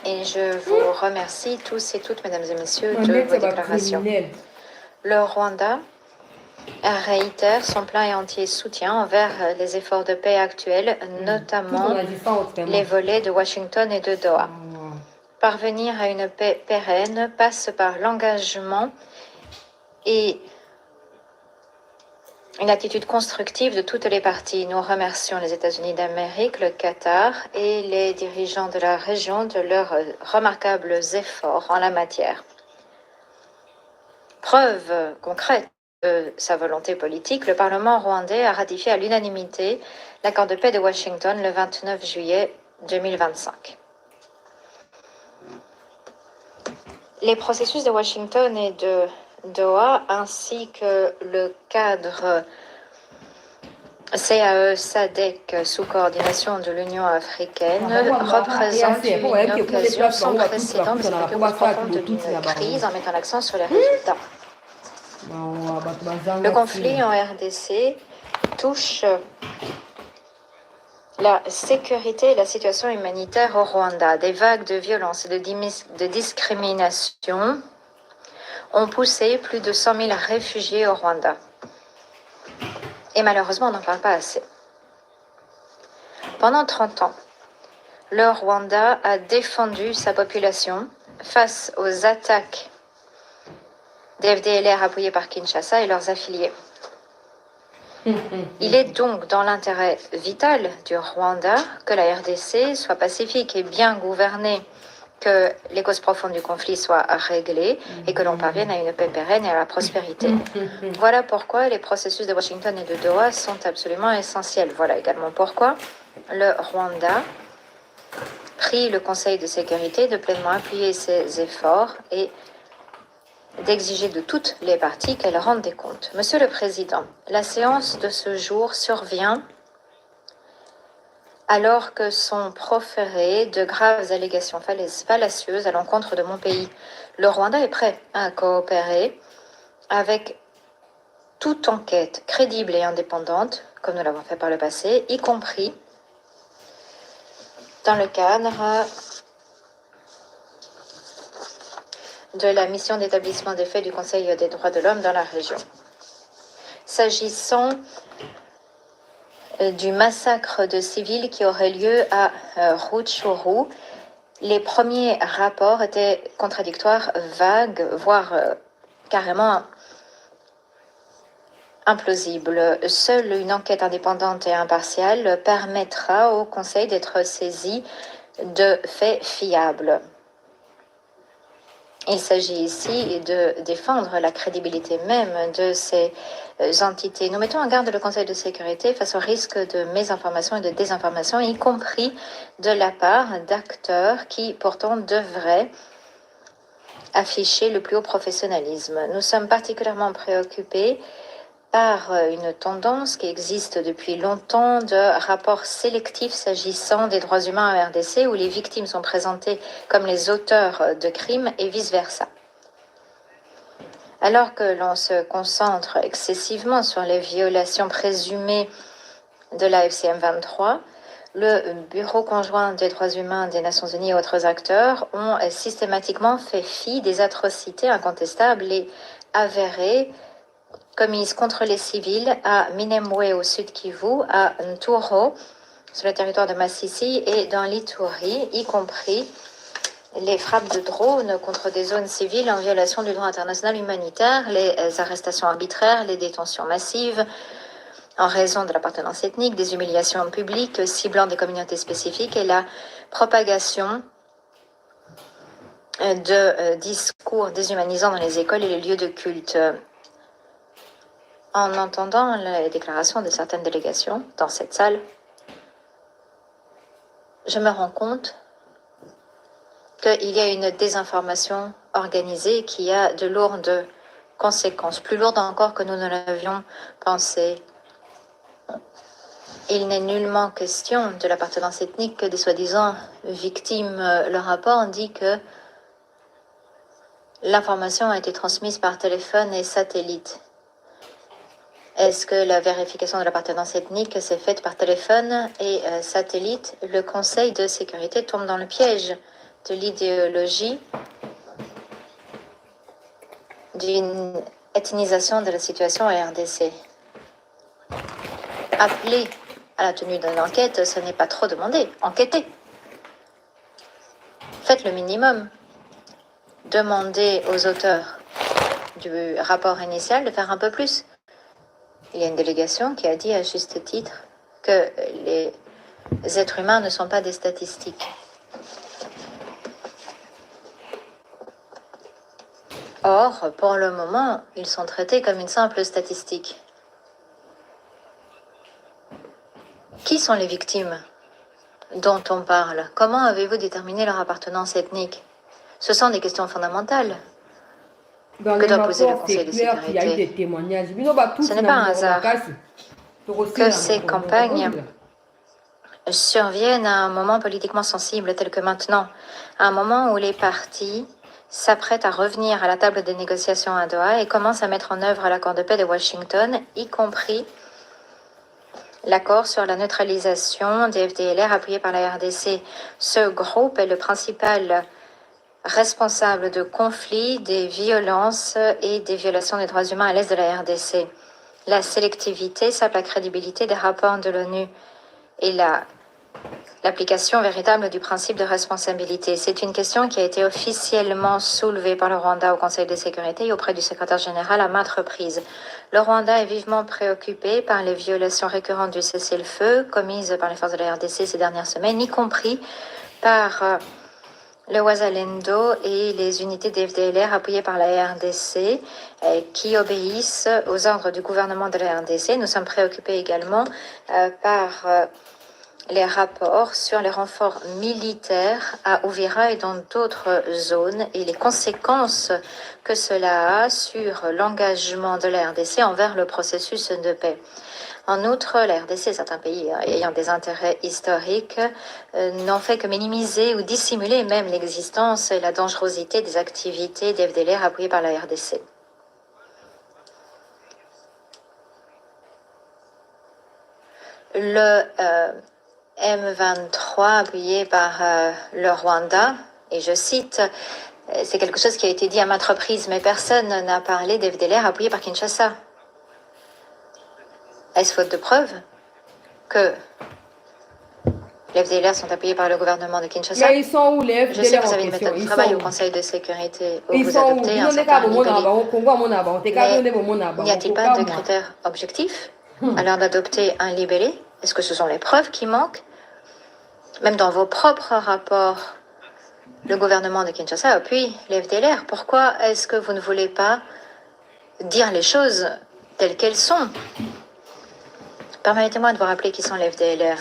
Et je vous remercie tous et toutes, mesdames et messieurs, de vos déclarations. Le Rwanda réitère son plein et entier soutien envers les efforts de paix actuels, notamment les volets de Washington et de Doha. Parvenir à une paix pérenne passe par l'engagement et une attitude constructive de toutes les parties. Nous remercions les États-Unis d'Amérique, le Qatar et les dirigeants de la région de leurs remarquables efforts en la matière. Preuve concrète de sa volonté politique, le Parlement rwandais a ratifié à l'unanimité l'accord de paix de Washington le 29 juillet 2025. Les processus de Washington et de Doha, ainsi que le cadre CAE-SADC sous coordination de l'Union africaine, représentent une occasion sans précédent de s'attaquer profonde d'une crise en mettant l'accent sur les résultats. Le conflit en RDC touche la sécurité et la situation humanitaire au Rwanda. Des vagues de violence et de discrimination ont poussé plus de 100 000 réfugiés au Rwanda. Et malheureusement, on n'en parle pas assez. Pendant 30 ans, le Rwanda a défendu sa population face aux attaques des FDLR appuyés par Kinshasa et leurs affiliés. Il est donc dans l'intérêt vital du Rwanda que la RDC soit pacifique et bien gouvernée, que les causes profondes du conflit soient réglées et que l'on parvienne à une paix pérenne et à la prospérité. Voilà pourquoi les processus de Washington et de Doha sont absolument essentiels. Voilà également pourquoi le Rwanda prie le Conseil de sécurité de pleinement appuyer ses efforts et d'exiger de toutes les parties qu'elles rendent des comptes. Monsieur le Président, la séance de ce jour survient alors que sont proférées de graves allégations fallacieuses à l'encontre de mon pays. Le Rwanda est prêt à coopérer avec toute enquête crédible et indépendante, comme nous l'avons fait par le passé, y compris dans le cadre de la mission d'établissement des faits du Conseil des droits de l'homme dans la région. S'agissant du massacre de civils qui aurait lieu à Rutshuru, les premiers rapports étaient contradictoires, vagues, voire carrément implausibles. Seule une enquête indépendante et impartiale permettra au Conseil d'être saisi de faits fiables. Il s'agit ici de défendre la crédibilité même de ces entités. Nous mettons en garde le Conseil de sécurité face au risque de mésinformation et de désinformation, y compris de la part d'acteurs qui pourtant devraient afficher le plus haut professionnalisme. Nous sommes particulièrement préoccupés par une tendance qui existe depuis longtemps de rapports sélectifs s'agissant des droits humains en RDC où les victimes sont présentées comme les auteurs de crimes et vice-versa. Alors que l'on se concentre excessivement sur les violations présumées de la FCM 23, le Bureau conjoint des droits humains des Nations Unies et autres acteurs ont systématiquement fait fi des atrocités incontestables et avérées commises contre les civils à Minembwe au sud Kivu, à Nturo sur le territoire de Massissi et dans l'Ituri, y compris les frappes de drones contre des zones civiles en violation du droit international humanitaire, les arrestations arbitraires, les détentions massives en raison de l'appartenance ethnique, des humiliations publiques ciblant des communautés spécifiques et la propagation de discours déshumanisants dans les écoles et les lieux de culte. En entendant les déclarations de certaines délégations dans cette salle, je me rends compte qu'il y a une désinformation organisée qui a de lourdes conséquences, plus lourdes encore que nous ne l'avions pensé. Il n'est nullement question de l'appartenance ethnique des soi-disant victimes. Le rapport dit que l'information a été transmise par téléphone et satellite. Est-ce que la vérification de l'appartenance ethnique s'est faite par téléphone et satellite? Le Conseil de sécurité tombe dans le piège de l'idéologie d'une ethnisation de la situation en RDC. Appeler à la tenue d'une enquête, ce n'est pas trop demandé. Enquêtez. Faites le minimum. Demandez aux auteurs du rapport initial de faire un peu plus. Il y a une délégation qui a dit à juste titre que les êtres humains ne sont pas des statistiques. Or, pour le moment, ils sont traités comme une simple statistique. Qui sont les victimes dont on parle? Comment avez-vous déterminé leur appartenance ethnique? Ce sont des questions fondamentales que doit poser le Conseil de sécurité. Ce n'est pas un hasard que ces campagnes surviennent à un moment politiquement sensible tel que maintenant, à un moment où les partis s'apprêtent à revenir à la table des négociations à Doha et commencent à mettre en œuvre l'accord de paix de Washington, y compris l'accord sur la neutralisation des FDLR appuyé par la RDC. Ce groupe est le principal responsable de conflits, des violences et des violations des droits humains à l'est de la RDC. La sélectivité sape la crédibilité des rapports de l'ONU et l'application véritable du principe de responsabilité. C'est une question qui a été officiellement soulevée par le Rwanda au Conseil de sécurité et auprès du secrétaire général à maintes reprises. Le Rwanda est vivement préoccupé par les violations récurrentes du cessez-le-feu commises par les forces de la RDC ces dernières semaines, y compris par le Wazalendo et les unités des FDLR appuyées par la RDC qui obéissent aux ordres du gouvernement de la RDC. Nous sommes préoccupés également par les rapports sur les renforts militaires à Uvira et dans d'autres zones et les conséquences que cela a sur l'engagement de la RDC envers le processus de paix. En outre, la RDC et certains pays ayant des intérêts historiques n'ont fait que minimiser ou dissimuler même l'existence et la dangerosité des activités des FDLR appuyées par la RDC. Le M23 appuyé par le Rwanda, et je cite, c'est quelque chose qui a été dit à maintes reprises, mais personne n'a parlé des FDLR appuyés par Kinshasa. Est-ce faute de preuves que les FDLR sont appuyés par le gouvernement de Kinshasa? Mais ils sont où les Je sais FDLR que vous en avez une question? méthode de Ils travail sont au où? Conseil de sécurité où Ils vous sont où? adoptez Ils un ont des certain cas de mon libellé. abat, au Congo à mon abat, on Mais de mon abat, n'y a-t-il pas de critères objectifs à l'heure d'adopter un libellé? Est-ce que ce sont les preuves qui manquent? Même dans vos propres rapports, le gouvernement de Kinshasa appuie les FDLR. Pourquoi est-ce que vous ne voulez pas dire les choses telles qu'elles sont? Permettez-moi de vous rappeler qui sont les FDLR.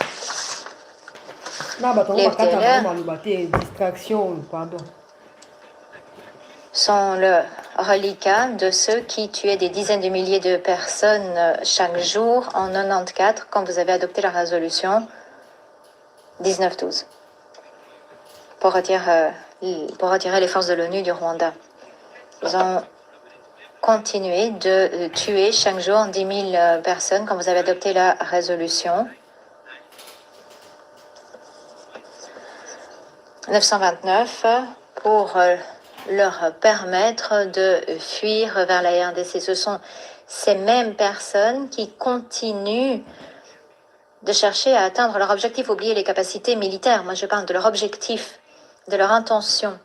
Les FDLR distraction, pardon. sont le reliquat de ceux qui tuaient des dizaines de milliers de personnes chaque jour en 94 quand vous avez adopté la résolution 1912 pour retirer les forces de l'ONU du Rwanda. Ils ont continué de tuer chaque jour 10 000 personnes quand vous avez adopté la résolution 929 pour leur permettre de fuir vers la RDC. Ce sont ces mêmes personnes qui continuent de chercher à atteindre leur objectif, oublier les capacités militaires. Moi, je parle de leur objectif, de leur intention.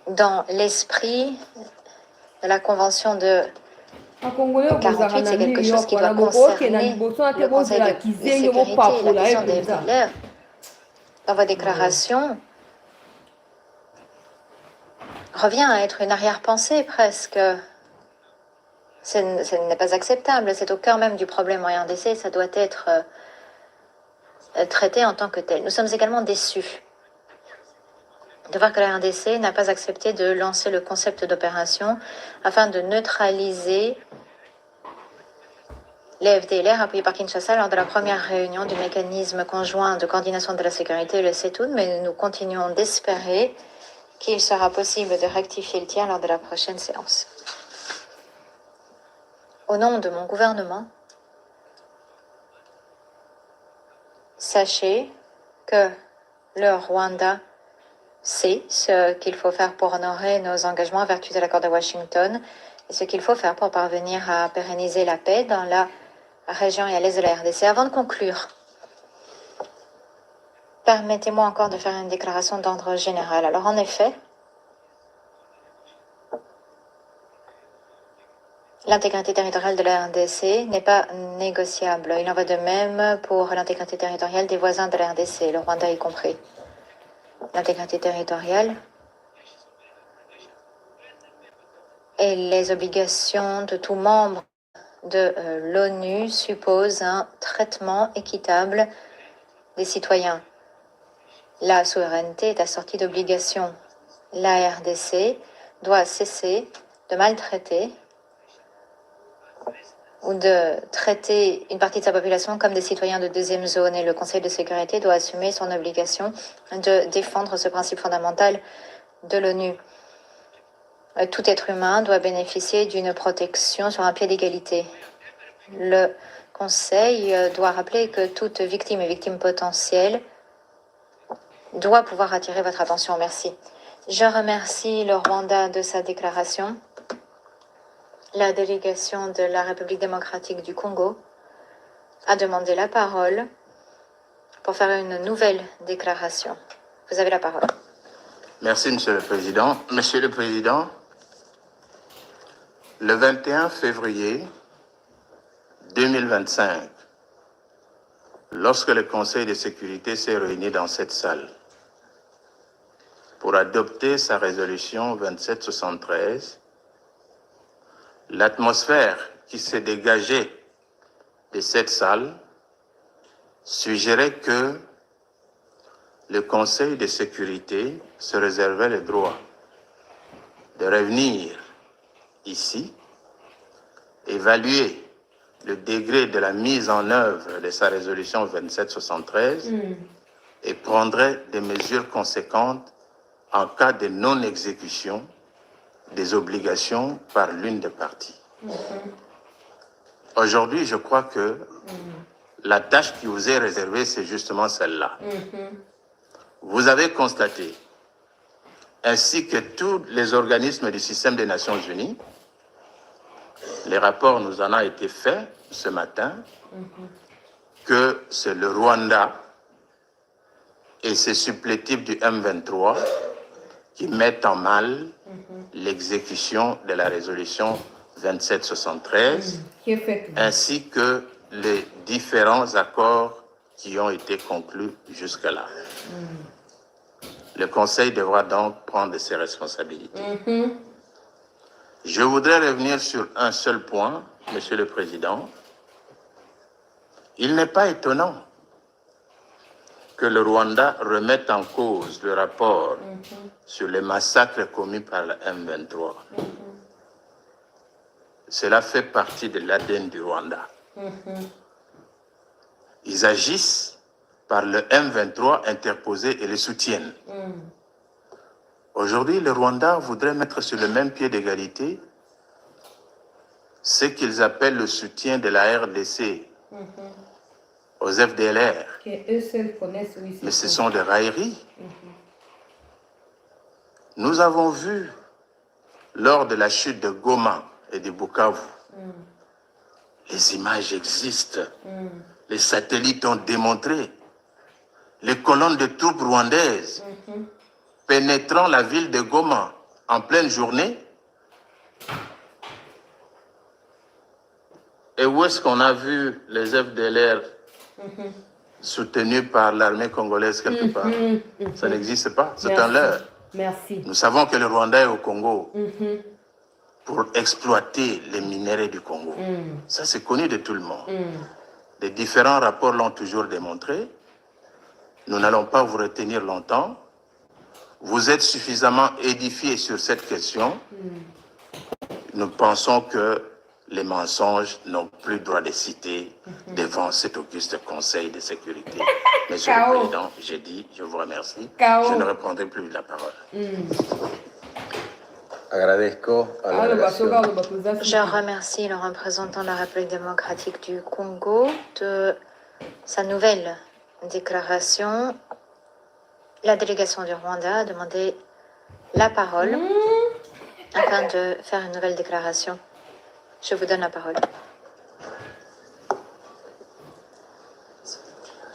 Dans l'esprit de la Convention de 48, c'est quelque chose qui doit concerner le Conseil de sécurité et la question des FDLR. Dans vos déclarations, revient à être une arrière-pensée presque. Ce n'est pas acceptable, c'est au cœur même du problème en RDC, ça doit être traité en tant que tel. Nous sommes également déçus de voir que la RDC n'a pas accepté de lancer le concept d'opération afin de neutraliser les FDLR appuyés par Kinshasa lors de la première réunion du mécanisme conjoint de coordination de la sécurité, le CETUD, mais nous continuons d'espérer qu'il sera possible de rectifier le tir lors de la prochaine séance. Au nom de mon gouvernement, sachez que le Rwanda sait ce qu'il faut faire pour honorer nos engagements en vertu de l'accord de Washington et ce qu'il faut faire pour parvenir à pérenniser la paix dans la région et à l'est de la RDC. Avant de conclure, permettez-moi encore de faire une déclaration d'ordre général. Alors, en effet, l'intégrité territoriale de la RDC n'est pas négociable. Il en va de même pour l'intégrité territoriale des voisins de la RDC, le Rwanda y compris. L'intégrité territoriale et les obligations de tout membre de l'ONU supposent un traitement équitable des citoyens. La souveraineté est assortie d'obligations. La RDC doit cesser de maltraiter ou de traiter une partie de sa population comme des citoyens de deuxième zone, et le Conseil de sécurité doit assumer son obligation de défendre ce principe fondamental de l'ONU. Tout être humain doit bénéficier d'une protection sur un pied d'égalité. Le Conseil doit rappeler que toute victime et victime potentielle doit pouvoir attirer votre attention. Merci. Je remercie le Rwanda de sa déclaration. La délégation de la République démocratique du Congo a demandé la parole pour faire une nouvelle déclaration. Vous avez la parole. Merci, Monsieur le Président. Monsieur le Président, le 21 février 2025, lorsque le Conseil de sécurité s'est réuni dans cette salle pour adopter sa résolution 2773, l'atmosphère qui s'est dégagée de cette salle suggérait que le Conseil de sécurité se réservait le droit de revenir ici, évaluer le degré de la mise en œuvre de sa résolution 2773 et prendrait des mesures conséquentes en cas de non-exécution des obligations par l'une des parties. Aujourd'hui, je crois que la tâche qui vous est réservée, c'est justement celle-là. Vous avez constaté, ainsi que tous les organismes du système des Nations Unies, les rapports nous en ont été faits ce matin, que c'est le Rwanda et ses supplétifs du M23 qui mettent en mal l'exécution de la résolution 2773, ainsi que les différents accords qui ont été conclus jusque-là. Le Conseil devra donc prendre ses responsabilités. Je voudrais revenir sur un seul point, Monsieur le Président. Il n'est pas étonnant que le Rwanda remette en cause le rapport sur les massacres commis par la M23. Cela fait partie de l'ADN du Rwanda. Ils agissent par le M23 interposé et le soutiennent. Aujourd'hui, le Rwanda voudrait mettre sur le même pied d'égalité ce qu'ils appellent le soutien de la RDC aux FDLR. Mais ce sont des railleries. Nous avons vu, lors de la chute de Goma et de Bukavu, les images existent, les satellites ont démontré, les colonnes de troupes rwandaises pénétrant la ville de Goma en pleine journée. Et où est-ce qu'on a vu les FDLR soutenus par l'armée congolaise quelque part? Ça n'existe pas, c'est un leurre. Merci. Nous savons que le Rwanda est au Congo pour exploiter les minéraux du Congo. Ça, c'est connu de tout le monde. Les différents rapports l'ont toujours démontré. Nous n'allons pas vous retenir longtemps. Vous êtes suffisamment édifiés sur cette question. Nous pensons que les mensonges n'ont plus droit de citer devant cet auguste Conseil de sécurité. Monsieur le Président, j'ai dit, je vous remercie. Je ne reprendrai plus la parole. Agradezco a la delegación. Je remercie le représentant de la République démocratique du Congo de sa nouvelle déclaration. La délégation du Rwanda a demandé la parole afin de faire une nouvelle déclaration. Je vous donne la parole.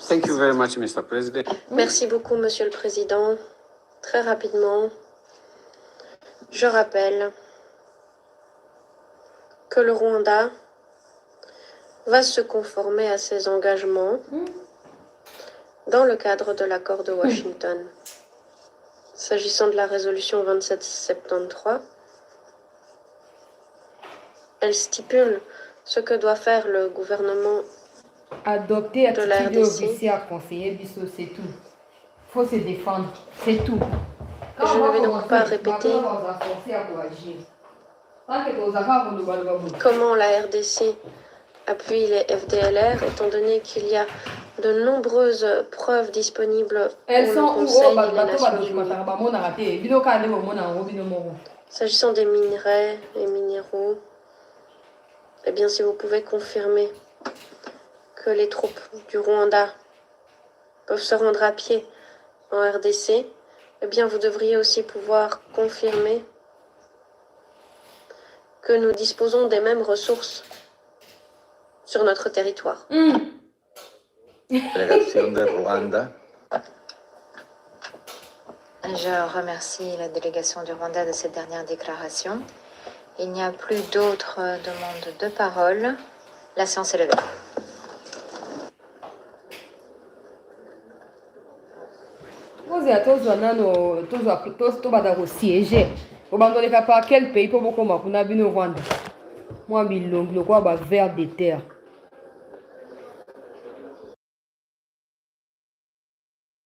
Thank you very much, Mr. President. Merci beaucoup, Monsieur le Président. Très rapidement, je rappelle que le Rwanda va se conformer à ses engagements dans le cadre de l'accord de Washington. S'agissant de la résolution 2773, elle stipule ce que doit faire le gouvernement Adopter de la attitude RDC. officielle, conseiller Bisso, c'est tout. Faut se défendre, c'est tout. Je ne vais donc pas répéter comment la RDC appuie les FDLR, étant donné qu'il y a de nombreuses preuves disponibles Elles pour sont le où Conseil oh, et les Nations Unies. S'agissant des minerais et minéraux, eh bien, si vous pouvez confirmer que les troupes du Rwanda peuvent se rendre à pied en RDC, eh bien, vous devriez aussi pouvoir confirmer que nous disposons des mêmes ressources sur notre territoire. Delegación de Ruanda. Je remercie la délégation du Rwanda de cette dernière déclaration. Il n'y a plus d'autres demandes de parole. La séance est levée. tobanda kosiége obandoleka par quel pays mpo bokoma kuna bino Rwanda mwa bilongi lokwa bavers de terre